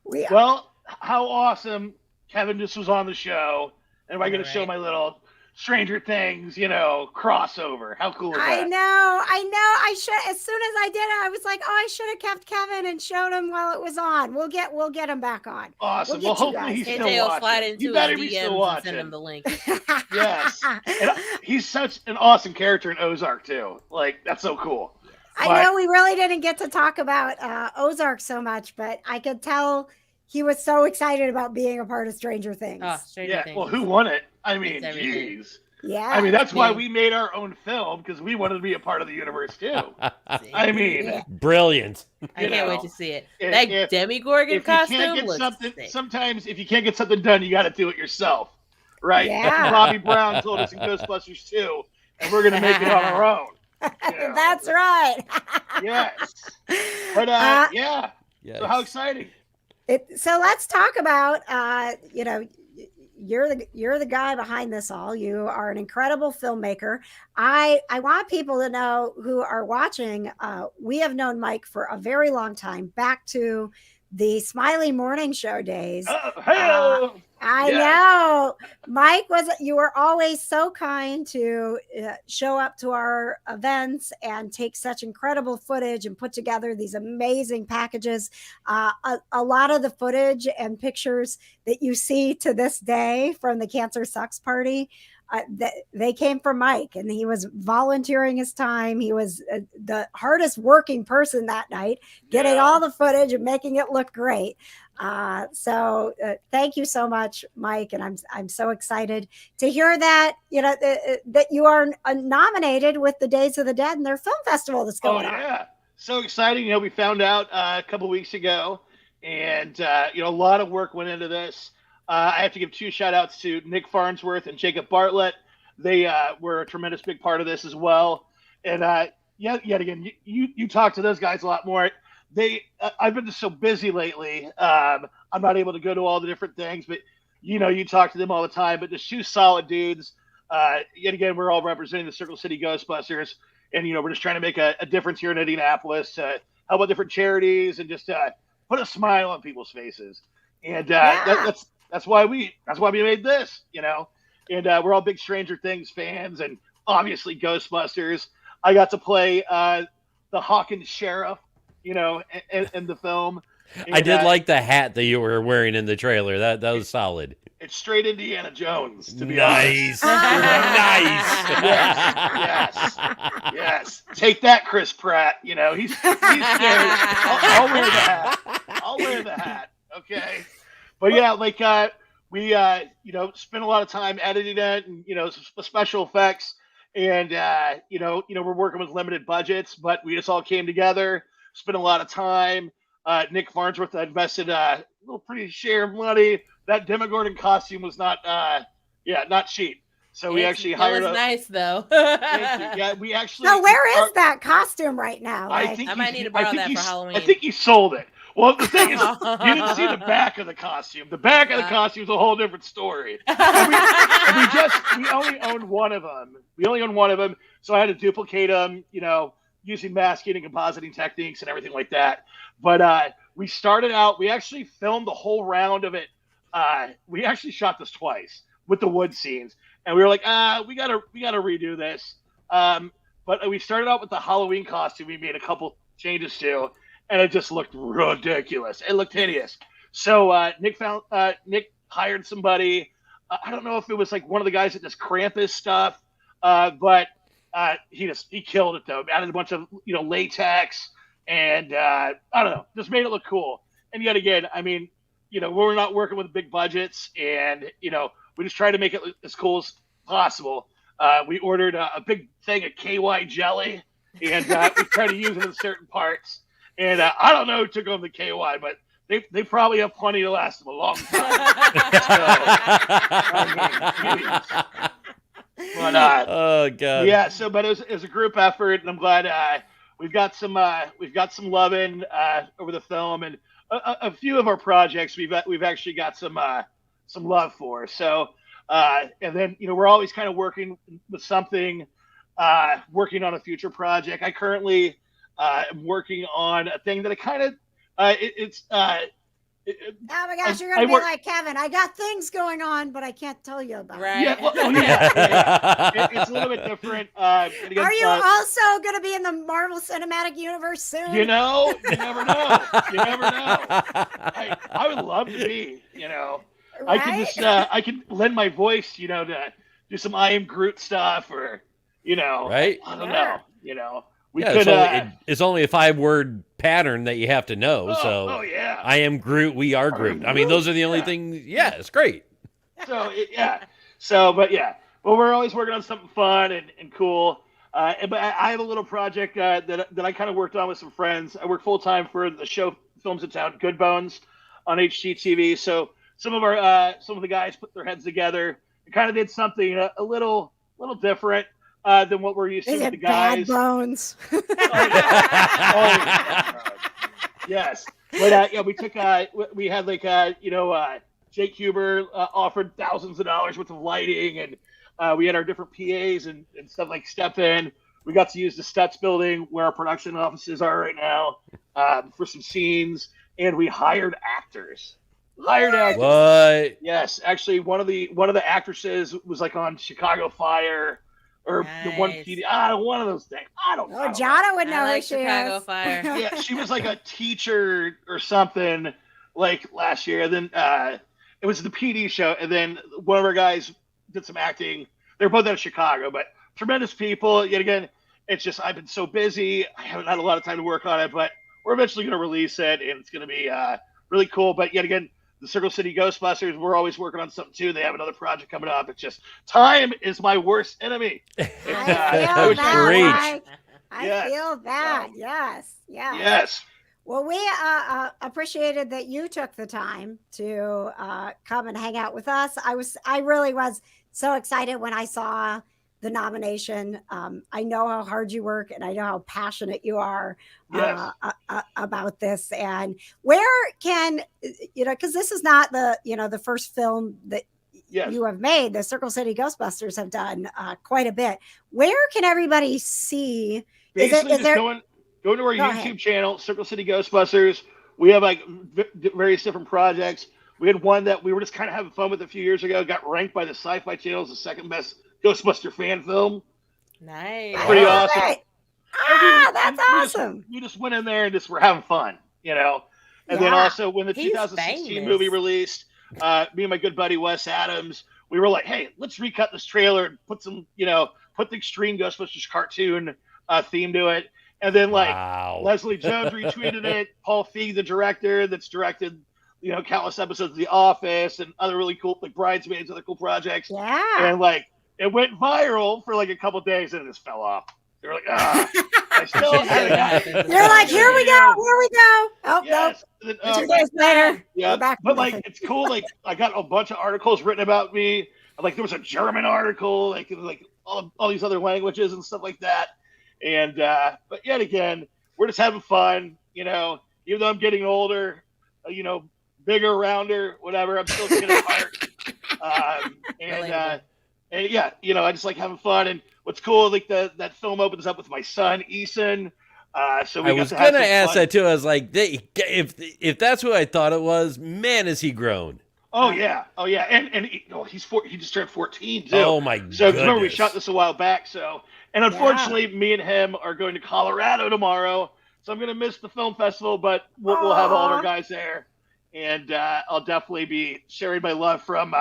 Well, how awesome. Kevin just was on the show, and I get to show my little Stranger Things, crossover. How cool is that? I know. I should. As soon as I did it, I was like, "Oh, I should have kept Kevin and showed him while it was on." We'll get him back on. Awesome. Well, hopefully he's still KJ will watching. slide into You better his be DMs still and watching. send him the link. Yes. And he's such an awesome character in Ozark too. Like, that's so cool. I know we really didn't get to talk about Ozark so much, but I could tell he was so excited about being a part of Stranger Things. Oh, Stranger Things. Well, who won it? I mean, jeez. Yeah. I mean, that's why we made our own film, because we wanted to be a part of the universe too. I mean, brilliant. I can't wait to see it. That Demogorgon costume looks sick. Sometimes if you can't get something done, you got to do it yourself, right? Yeah. Robbie Brown told us in Ghostbusters 2, and we're gonna make it on our own. That's right. Yes. But yeah, Yeah. So how exciting! So let's talk about, you're the guy behind this all. You are an incredible filmmaker. I want people to know who are watching. We have known Mike for a very long time, back to the Smiley morning show days. I know, Mike, you were always so kind to show up to our events and take such incredible footage and put together these amazing packages. A lot of the footage and pictures that you see to this day from the Cancer Sucks party, they came from Mike, and he was volunteering his time. He was the hardest working person that night, getting all the footage and making it look great. So thank you so much, Mike, and I'm so excited to hear that that you are nominated with the Days of the Dead and their film festival that's going on. Yeah, so exciting! We found out a couple weeks ago, and a lot of work went into this. I have to give 2 shout outs to Nick Farnsworth and Jacob Bartlett. They were a tremendous big part of this as well. And yet again, you talk to those guys a lot more. I've been just so busy lately. I'm not able to go to all the different things, but you talk to them all the time. But just 2 solid dudes. Yet again, we're all representing the Circle City Ghostbusters, and we're just trying to make a difference here in Indianapolis. Help out different charities and just put a smile on people's faces. And that's why we made this, and we're all big Stranger Things fans, and obviously Ghostbusters. I got to play the Hawkins sheriff, in the film. And, I did like the hat that you were wearing in the trailer. That was solid. It's straight Indiana Jones, to be honest. Nice. Yes. Take that, Chris Pratt. He's scared. I'll wear the hat. Okay. But yeah, we spent a lot of time editing it, and special effects, and we're working with limited budgets, but we just all came together, spent a lot of time. Nick Farnsworth invested a little pretty share of money. That Demogorgon costume was not cheap. So we actually hired. It was nice though. Thank you. Yeah, we actually. So where is that costume right now? I might need to borrow that for Halloween. I think he sold it. Well, the thing is, you didn't see the back of the costume. The back of the costume is a whole different story. We only owned one of them. So I had to duplicate them, using masking and compositing techniques and everything like that. But we started out. We actually filmed the whole round of it. We actually shot this twice with the wood scenes, and we were like, we gotta redo this. But we started out with the Halloween costume. We made a couple changes to. And it just looked ridiculous. It looked hideous. So Nick hired somebody. I don't know if it was like one of the guys that does Krampus stuff, but he killed it though. Added a bunch of latex, and I don't know, just made it look cool. And yet again, we're not working with big budgets, and we just try to make it as cool as possible. We ordered a big thing of KY jelly, and we try to use it in certain parts. And I don't know who took home the KY, but they probably have plenty to last them a long time. Oh god. Yeah. So, but it was a group effort, and I'm glad we've got some loving over the film, and a few of our projects we've actually got some love for. So, and then we're always kind of working with something, working on a future project. I currently. I'm working on a thing that I kind of, oh my gosh, you're going to be like Kevin. I got things going on, but I can't tell you about right. it. It's a little bit different. Are you also going to be in the Marvel Cinematic Universe soon? You never know. I would love to be, Right? I can lend my voice, to do some I Am Groot stuff, or, right? I don't know. It's only a 5-word pattern that you have to know. Oh yeah. I am Groot. We are Groot. Those are the only things. Yeah, it's great. But we're always working on something fun and cool. But I have a little project that I kind of worked on with some friends. I work full time for the show Films in Town, Good Bones, on HGTV. So some of the guys put their heads together and kind of did something a little different. Than what we're used to with the guys. Bad Bones. Oh, yeah. Yes. But yeah, we took we had like Jake Huber offered thousands of dollars worth of lighting, and we had our different PAs and stuff like step in. We got to use the Stutz building where our production offices are right now for some scenes, and we hired actors. What? Yes, actually, one of the actresses was like on Chicago Fire. Or the one PD, one of those things. I don't know. Oh, Johna would know who she Chicago is. Fire. Yeah, she was like a teacher or something like last year. And then it was the PD show. And then one of our guys did some acting. They're both out of Chicago, but tremendous people. Yet again, it's just I've been so busy. I haven't had a lot of time to work on it, but we're eventually going to release it, and it's going to be really cool. But yet again, the Circle City Ghostbusters, we're always working on something too. They have another project coming up. It's just time is my worst enemy. I feel that. I feel that. Yes. Well, we appreciated that you took the time to come and hang out with us. I really was so excited when I saw the nomination. I know how hard you work, and I know how passionate you are about this. And where can because this is not the first film that you have made. The Circle City Ghostbusters have done quite a bit. Where can everybody see? Basically, going to our YouTube channel, Circle City Ghostbusters. We have like various different projects. We had one that we were just kind of having fun with a few years ago. Got ranked by the Sci-Fi Channel as the second best Ghostbuster fan film. Nice. Pretty awesome. That's awesome. We just went in there and just were having fun, And then also when the 2016 movie released, me and my good buddy Wes Adams, we were like, hey, let's recut this trailer and put some, put the Extreme Ghostbusters cartoon theme to it. And then Leslie Jones retweeted it. Paul Feig, the director that's directed, countless episodes of The Office and other really cool, like Bridesmaids, other cool projects. Yeah. And it went viral for like a couple days and it just fell off. They're like, I still You're like, here we go. Oh, yes. no. 2 days later. Yeah. But it's cool. Like I got a bunch of articles written about me. Like there was a German article, like all these other languages and stuff like that. And but yet again, we're just having fun, even though I'm getting older, bigger, rounder, whatever, I'm still getting heart. And yeah, I just like having fun. And what's cool, like that film opens up with my son, Eason. So I was gonna ask that too. I was like, if that's who I thought it was, man, has he grown? Oh yeah. And he just turned 14 too. Oh my goodness. So remember we shot this a while back. So and unfortunately, me and him are going to Colorado tomorrow. So I'm gonna miss the film festival, but we'll have all our guys there, and I'll definitely be sharing my love from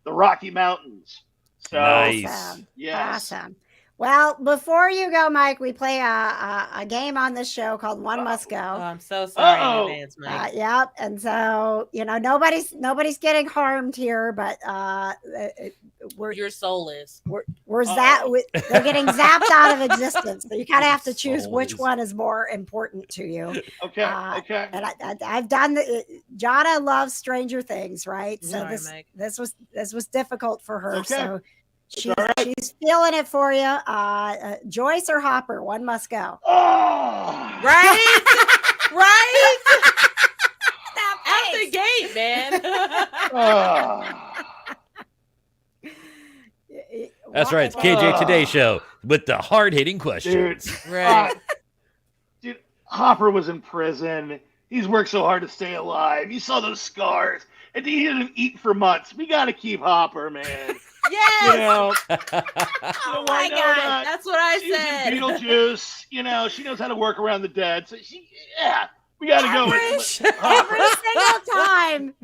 the Rocky Mountains. So, nice. Yes. Awesome. Well, before you go, Mike, we play a game on this show called One Must Go. Oh, I'm so sorry in advance, Mike. Yep. And so, nobody's getting harmed here, but your soul is. They're getting zapped out of existence. So you kind of have to choose which one is more important to you. Okay. And I've done Johna loves Stranger Things, right? So sorry, this was difficult for her. Okay. So she's feeling it for you. Joyce or Hopper, one must go. Oh, right. Out the gate, man. That's right. It's KJ Today Show with the hard-hitting questions. Dude, right. Dude, Hopper was in prison. He's worked so hard to stay alive. You saw those scars. And he didn't eat for months. We got to keep Hopper, man. Yes. Oh my God. That's what I She's said. in Beetlejuice. She knows how to work around the dead. So we got to go with Hopper.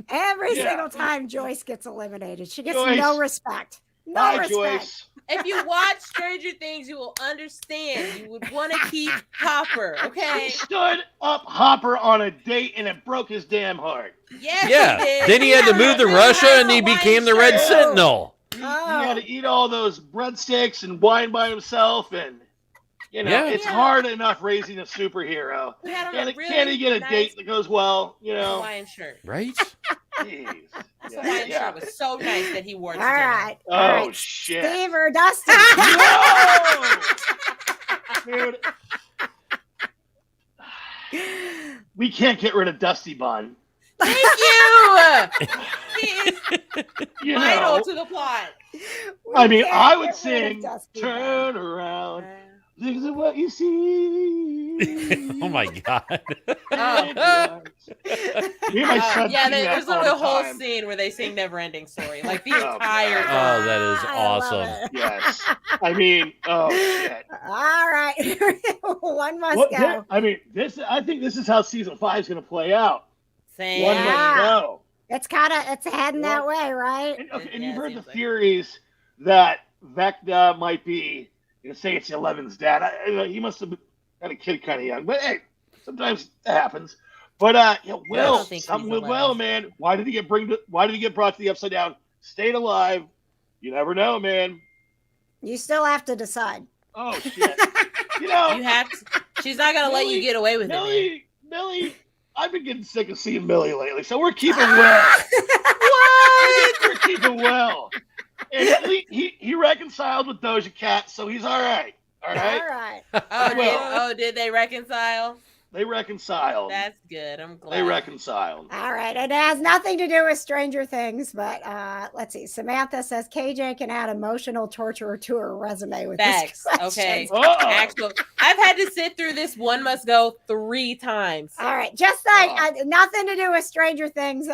Every single time Joyce gets eliminated, she gets Joyce. no respect. No Bye, respect. Joyce. If you watch Stranger Things, you will understand. You would want to keep Hopper, okay? He stood up Hopper on a date and it broke his damn heart. Yes, Yeah. he did. Then he had to move to Russia and he became the Red Sentinel. He had to eat all those breadsticks and wine by himself, and it's hard enough raising a superhero. Can he get a date that goes well? Hawaiian shirt. Right? Jeez. This Hawaiian shirt was so nice that he wore it. All right. Oh shit. Steve or Dustin? Dude. we can't get rid of Dusty Bun. Thank you. He is You vital know, to the plot. I mean, can't I would get rid of sing Dusty "Turn Around, This is what you see." Oh my god. Me and my son Yeah, sing that there's all a the whole time. scene where they sing "Neverending Story," like the Oh, entire. Oh, that is I love awesome. it. Yes, I mean, oh shit. All right. One must What, go. I mean, I think this is how season 5 is going to play out. Same. One Yeah. must go. It's heading that way, right? And Yeah, you've heard the seems like- theories that Vecna might be, say it's Eleven's dad. He must have had a kid kind of young, but hey, sometimes it happens. But Will, don't think something he's with Will, 11. man. Why did he get brought to the Upside Down? Stayed alive. You never know, man. You still have to decide. Oh shit. You know, You have to. She's not gonna let you get away with it. Man. Millie, I've been getting sick of seeing Millie lately, so we're keeping Will. We're keeping Will. And at least he reconciled with Doja Cat, so he's all right. All right. All right. Did they reconcile? They reconciled. That's good. I'm glad. They reconciled. All right. It has nothing to do with Stranger Things, but let's see. Samantha says KJ can add emotional torture to her resume with Facts. this Okay. Oh. Actual. I've had to sit through this One Must Go 3 times. All right. Just like nothing to do with Stranger Things.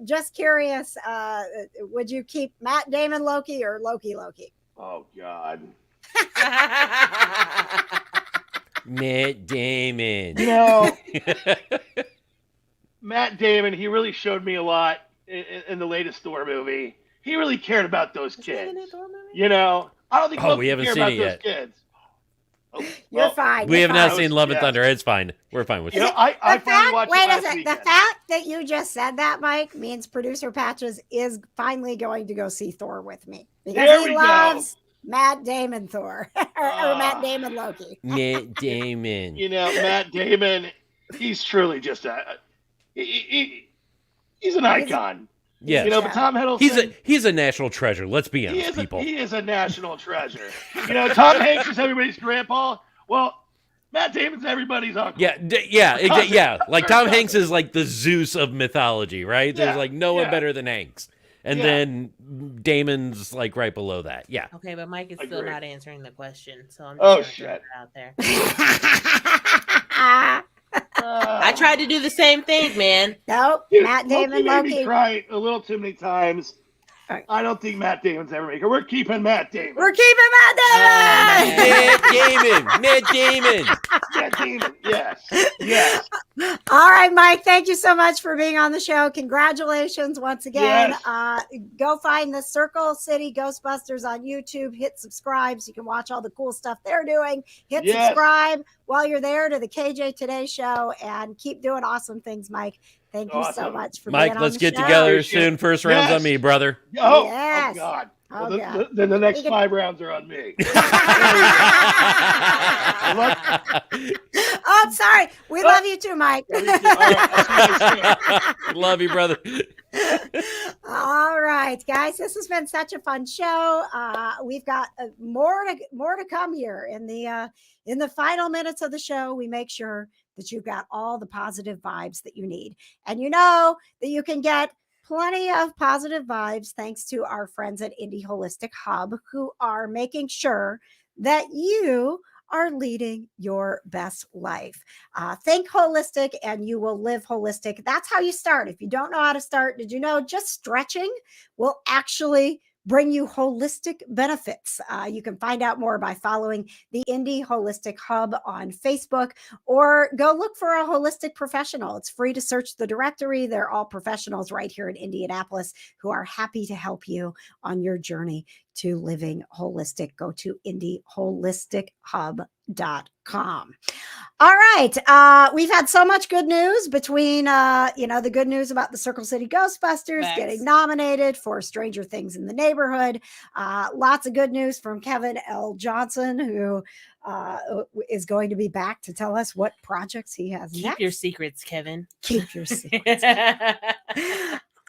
Just curious. Would you keep Matt Damon Loki or Loki? Oh God. Matt Damon. You know, Matt Damon, he really showed me a lot in the latest Thor movie. He really cared about those kids. You know, I don't think we haven't cared seen about it those yet. kids. Oh, You're fine. We You're have not fine. seen Love and Yes. Thunder. It's fine. We're fine with You it. know, I finally watched it wait a last second. weekend. The fact that you just said that, Mike, means producer Patches is finally going to go see Thor with me because There we he go. loves Matt Damon Thor or Matt Damon Loki. Matt Damon. You know, Matt Damon, he's truly just he's an icon. Yeah. You know, but Tom Hiddleston, He's a national treasure. Let's be he honest, people. is a national treasure. You know, Tom Hanks is everybody's grandpa. Well, Matt Damon's everybody's uncle. Yeah. Like Tom Hanks is like the Zeus of mythology, right? There's Yeah, like no one yeah. better than Hanks. And Yeah. then Damon's like right below that. Yeah. Okay, but Mike is still Agree. not answering the question, so I'm Oh, just gonna throw shit. it out there. I I tried to do the same thing, man. Nope. Matt Damon made me Loki. cry a little too many times. Right. I don't think Matt Damon's ever making it. We're keeping Matt Damon. We're keeping Matt Damon. Matt Damon. Matt Damon. Yes. Yes. All right, Mike. Thank you so much for being on the show. Congratulations once again. Yes. Go find the Circle City Ghostbusters on YouTube. Hit subscribe so you can watch all the cool stuff they're doing. Hit Yes. subscribe while you're there to the KJ Today Show and keep doing awesome things, Mike. Thank you so Awesome. much for Mike, being on let's the get show. together Appreciate soon. it. First round's Yes. on me, brother. Oh, Yes. oh God. Oh, Well, God. then the next We can- 5 rounds are on me. Oh, sorry. We love you too, Mike. All right, I'll see you guys soon. Love you, brother. All right, guys, this has been such a fun show. We've got more to come here in the final minutes of the show. We make sure that you've got all the positive vibes that you need, and you know that you can get plenty of positive vibes thanks to our friends at Indy Holistic Hub, who are making sure that you are leading your best life. Think holistic and you will live holistic. That's how you start. If you don't know how to start, did you know just stretching will actually bring you holistic benefits? You can find out more by following the Indy Holistic Hub on Facebook or go look for a holistic professional. It's free to search the directory. They're all professionals right here in Indianapolis who are happy to help you on your journey to living holistic. Go to indyholistichub.com. All right. We've had so much good news between, the good news about the Circle City Ghostbusters Facts. getting nominated for Stranger Things in the Neighborhood. Lots of good news from Kevin L. Johnson, who is going to be back to tell us what projects he has Keep next. your secrets, Kevin. Keep your secrets.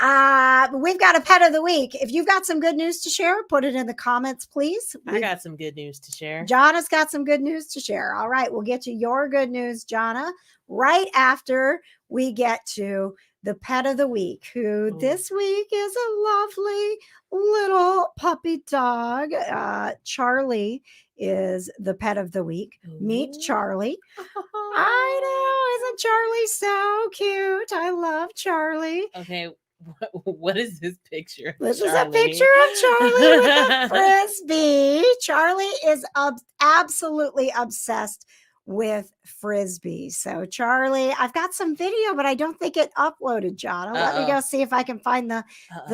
We've got a pet of the week. If you've got some good news to share, put it in the comments, please. I got some good news to share. Johna's got some good news to share. All right, we'll get to your good news, Johna, right after we get to the pet of the week, who this week is a lovely little puppy dog. Charlie is the pet of the week. Meet Charlie. I know, isn't Charlie so cute? I love Charlie. Okay, what is this picture? This is a picture of Charlie with a frisbee. Charlie is absolutely obsessed with frisbee. So Charlie, I've got some video, but I don't think it uploaded, Johna. Let me go see if I can find the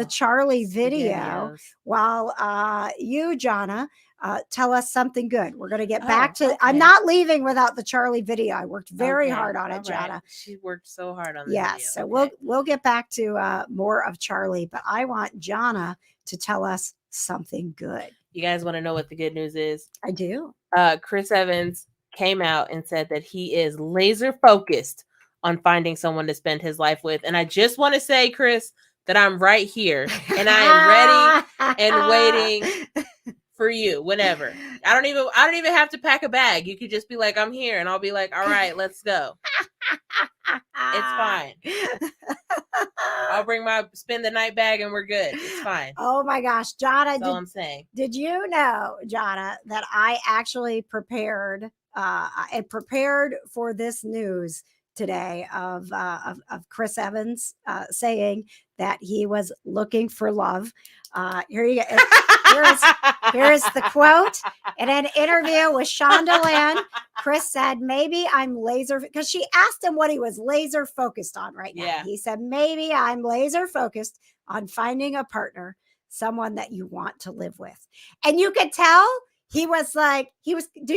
Charlie video while you, Johna, tell us something good. We're going to get back to I'm not leaving without the Charlie video. I worked very hard on it, Johna. She worked so hard on the yes video. So we'll get back to more of Charlie, but I want Johna to tell us something good. You guys want to know what the good news is? I do. Chris Evans came out and said that he is laser focused on finding someone to spend his life with. And I just want to say, Chris, that I'm right here and I am ready and waiting for you whenever. I don't even have to pack a bag. You could just be like, I'm here, and I'll be like, all right, let's go. It's fine. I'll bring my spend the night bag and we're good. It's fine. Oh my gosh, Johna, that's all I'm saying. Did you know, Johna, that I actually prepared for this news today of Chris Evans saying that he was looking for love. Here you go. Here's the quote. In an interview with Shonda Land, Chris said, maybe I'm laser, because she asked him what he was laser focused on right now. Yeah. He said, maybe I'm laser focused on finding a partner, someone that you want to live with. And you could tell did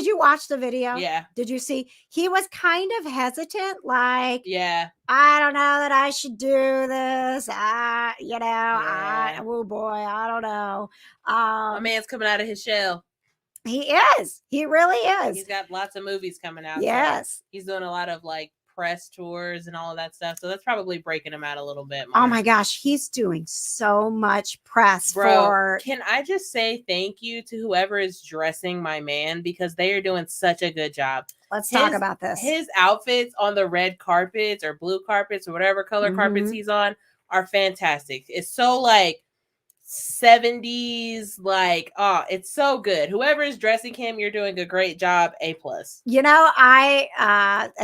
you watch the video? Yeah. Did you see? He was kind of hesitant, like, yeah, I don't know that I should do this. Oh boy, I don't know. My man's coming out of his shell. He is. He really is. He's got lots of movies coming out. Yes. So he's doing a lot of like press tours and all of that stuff. So that's probably breaking him out a little bit more. Oh my gosh, he's doing so much press Can I just say thank you to whoever is dressing my man, because they are doing such a good job. Let's talk about this. His outfits on the red carpets or blue carpets or whatever color carpets he's on are fantastic. It's so like 70s, like, it's so good. Whoever is dressing him, you're doing a great job. A+. You know, I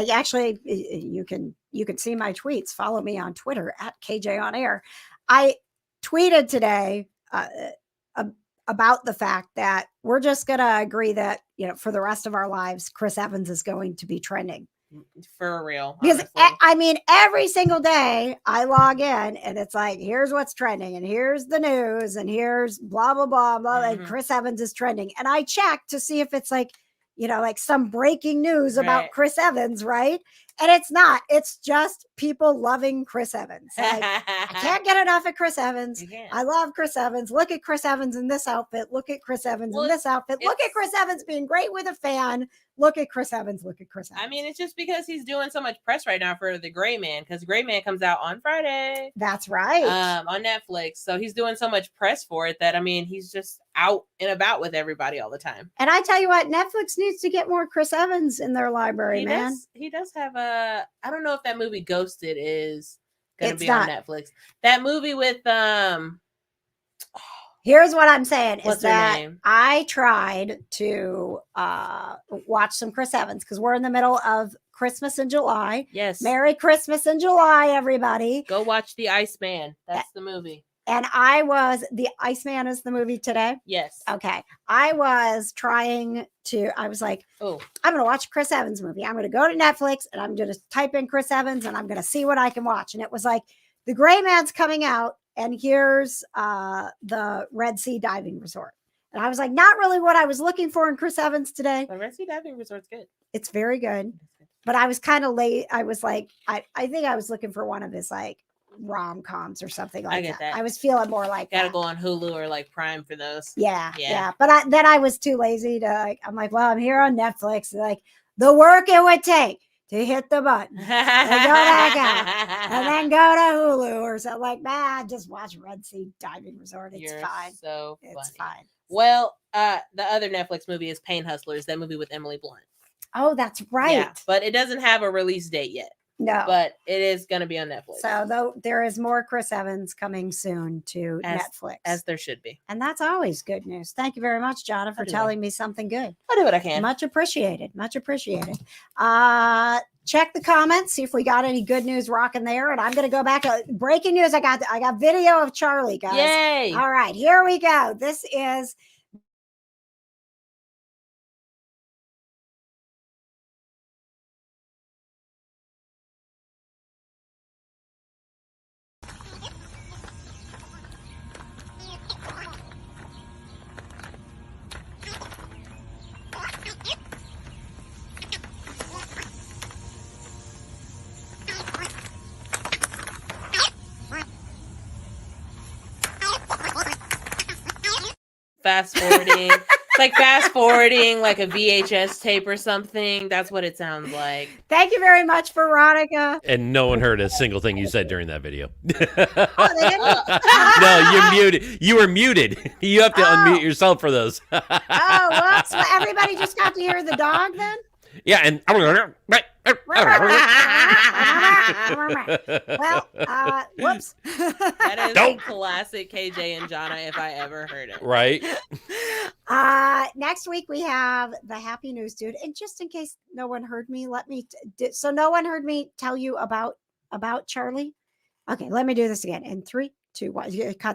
actually, you can see my tweets. Follow me on Twitter at KJ on Air. I tweeted today about the fact that we're just gonna agree that, you know, for the rest of our lives, Chris Evans is going to be trending. For real. Because I mean, every single day I log in and it's like, here's what's trending and here's the news and here's blah, blah, blah, blah. And Chris Evans is trending. And I check to see if it's like, you know, like some breaking news about Chris Evans, right? And it's not. It's just people loving Chris Evans. Like, I can't get enough of Chris Evans. I love Chris Evans. Look at Chris Evans in this outfit. Look at Chris Evans in this outfit. Look at Chris Evans being great with a fan. Look at Chris Evans. Look at Chris Evans. I mean, it's just because he's doing so much press right now for The Gray Man, because Gray Man comes out on Friday. That's right. On Netflix. So he's doing so much press for it that, I mean, he's just out and about with everybody all the time. And I tell you what, Netflix needs to get more Chris Evans in their library, He does have I don't know if that movie Ghosted is going to be on Netflix. That movie with here's what I'm saying. What's is that her name? I tried to watch some Chris Evans because we're in the middle of Christmas in July. Yes. Merry Christmas in July, everybody. Go watch The Iceman. That's the movie. And The Iceman is the movie today? Yes. Okay. I was like, I'm going to watch a Chris Evans movie. I'm going to go to Netflix and I'm going to type in Chris Evans and I'm going to see what I can watch. And it was like, The Gray Man's coming out and here's the Red Sea Diving Resort. And I was like, not really what I was looking for in Chris Evans today. The Red Sea Diving Resort's good. It's very good. But I was kind of late. I was like, I think I was looking for one of his like rom-coms or something like that. I was feeling more like gotta go on Hulu or like Prime for those. Yeah. But then I was too lazy to I'm like, well, I'm here on Netflix. Like the work it would take to hit the button and go back out and then go to Hulu or something like that. Just watch Red Sea Diving Resort. It's You're fine. so It's funny. fine. Well, the other Netflix movie is Pain Hustlers, that movie with Emily Blunt. Oh, that's right. Yeah, but it doesn't have a release date yet. No. But it is going to be on Netflix. So though there is more Chris Evans coming soon to Netflix. As there should be. And that's always good news. Thank you very much, Johna, for telling me something good. I'll do what I can. Much appreciated. Much appreciated. Check the comments, see if we got any good news rocking there. And I'm gonna go back to breaking news. I got video of Charlie, guys. Yay! All right, here we go. This is fast forwarding. It's like fast forwarding like a VHS tape or something. That's what it sounds like. Thank you very much, Veronica. And no one heard a single thing you said during that video. Oh, they didn't? No, you're muted. You were muted. You have to unmute yourself for those. Oh, whoops. Well, everybody just got to hear the dog then? Yeah, and Well, whoops. That is a classic KJ and Johna if I ever heard it. Right. Next week we have the Happy News Dude, and just in case no one heard me, so no one heard me tell you about Charlie. Okay, let me do this again. In 3, 2, 1.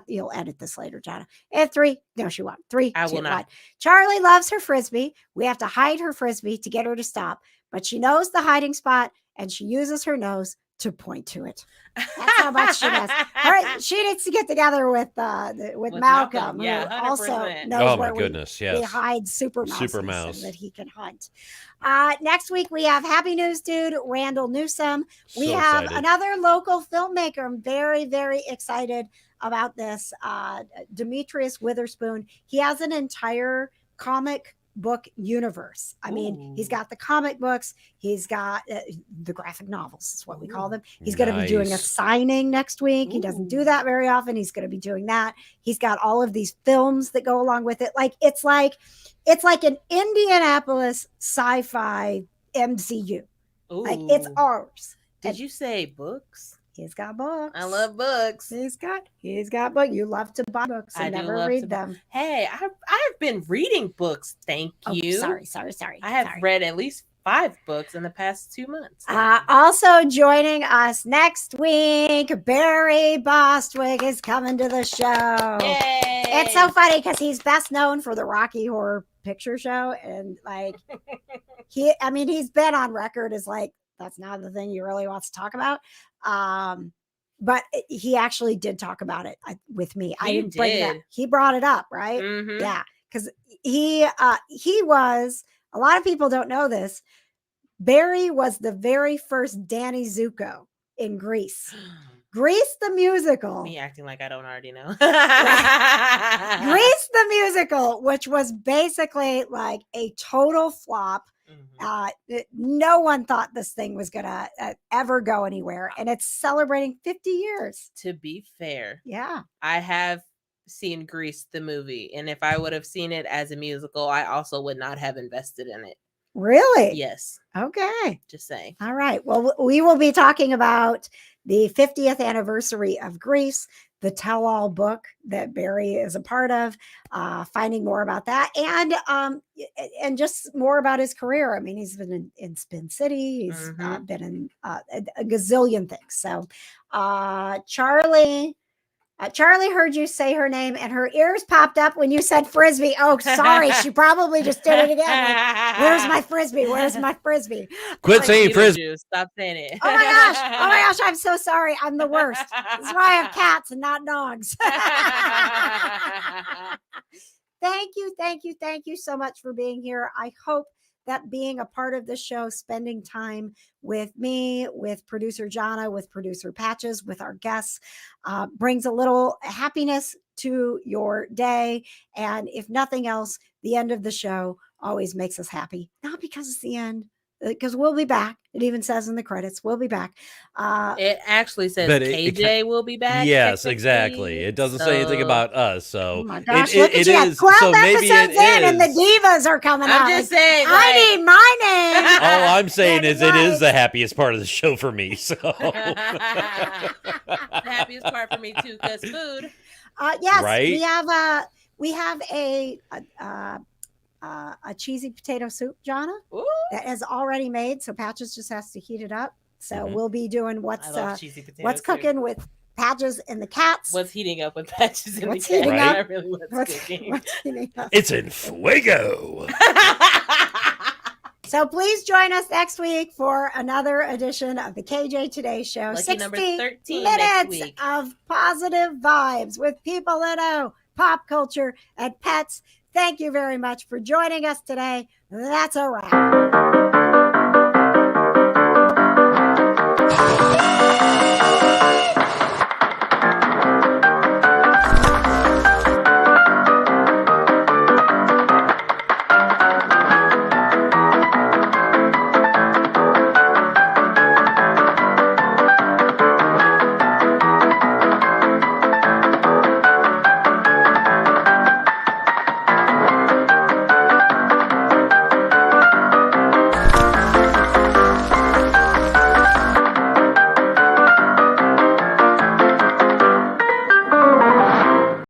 You'll edit this later, Johna. In 3, no, she won't. 3, I 2, will not. 1. Charlie loves her frisbee. We have to hide her frisbee to get her to stop, but she knows the hiding spot, and she uses her nose to point to it. That's how much she does. She needs to get together with Malcolm, yeah, who also 100%. knows Oh, where my goodness, we yes. hide Super Mouse. so that he can hunt. Next week we have Happy News Dude, Randall Newsome. We So have excited. another local filmmaker. I'm very, very excited about this. Demetrius Witherspoon. He has an entire comic book universe. I mean, he's got the comic books, he's got the graphic novels, is what we call them. He's going to be doing a Nice. signing next week. He doesn't do that very often. He's going to be doing that. He's got all of these films that go along with it. It's like an Indianapolis sci-fi MCU. Like it's Ooh. ours. Did you say books? He's got books. I love books. He's got books. You love to buy books and I do never love read to- them. Hey, I've been reading books. Thank Oh, you. sorry. I have read at least 5 books in the past 2 months. Also joining us next week, Barry Bostwick is coming to the show. Yay! It's so funny because he's best known for the Rocky Horror Picture Show, and he's been on record as like that's not the thing he really wants to talk about. But he actually did talk about it with me. I didn't bring it up. He brought it up, right? Mhm. Yeah, because he was. A lot of people don't know this. Barry was the very first Danny Zuko in Grease. Grease the musical. Me acting like I don't already know. Grease the musical, which was basically like a total flop. No one thought this thing was gonna ever go anywhere, and it's celebrating 50 years. To be fair, Yeah. I have seen Grease the movie, and if I would have seen it as a musical, I also would not have invested in it. Really? Yes, Okay. just saying. All right. Well, we will be talking about the 50th anniversary of Grease, the tell-all book that Barry is a part of, finding more about that, and just more about his career. I mean, he's been in Spin City. He's been in a gazillion things. So, Charlie heard you say her name, and her ears popped up when you said frisbee. Oh, sorry, she probably just did it again. Like, where's my frisbee? Where's my frisbee? Quit saying frisbee. Beetlejuice, stop saying it. Oh my gosh! Oh my gosh! I'm so sorry. I'm the worst. This is why I have cats and not dogs. Thank you so much for being here. I hope that being a part of the show, spending time with me, with producer Johna, with producer Patches, with our guests, brings a little happiness to your day. And if nothing else, the end of the show always makes us happy. Not because it's the end, because we'll be back. It even says in the credits, we'll be back. It actually says But KJ will be back. Yes, technically. Exactly. It doesn't say anything So- about us. So Oh my gosh, it, look it at you. is. 12 So maybe it episodes in and the is. divas are coming out. I'm just saying. I like- need my name. All I'm saying is it is Right. the happiest part of the show for me. So the happiest part for me too, because food. Yes, Right? we have a cheesy potato soup, Johna, Ooh, that is already made. So Patches just has to heat it up. So Mhm. we'll be doing I what's love cheesy potato what's soup. cooking with Patches and the cats. What's heating up with patches in What's the heating cat? up? I really what's cooking. what's heating up. it's in fuego. So please join us next week for another edition of the KJ Today Show. Lucky number 13 next minutes week. of positive vibes with people that know pop culture and pets. Thank you very much for joining us today. That's a wrap.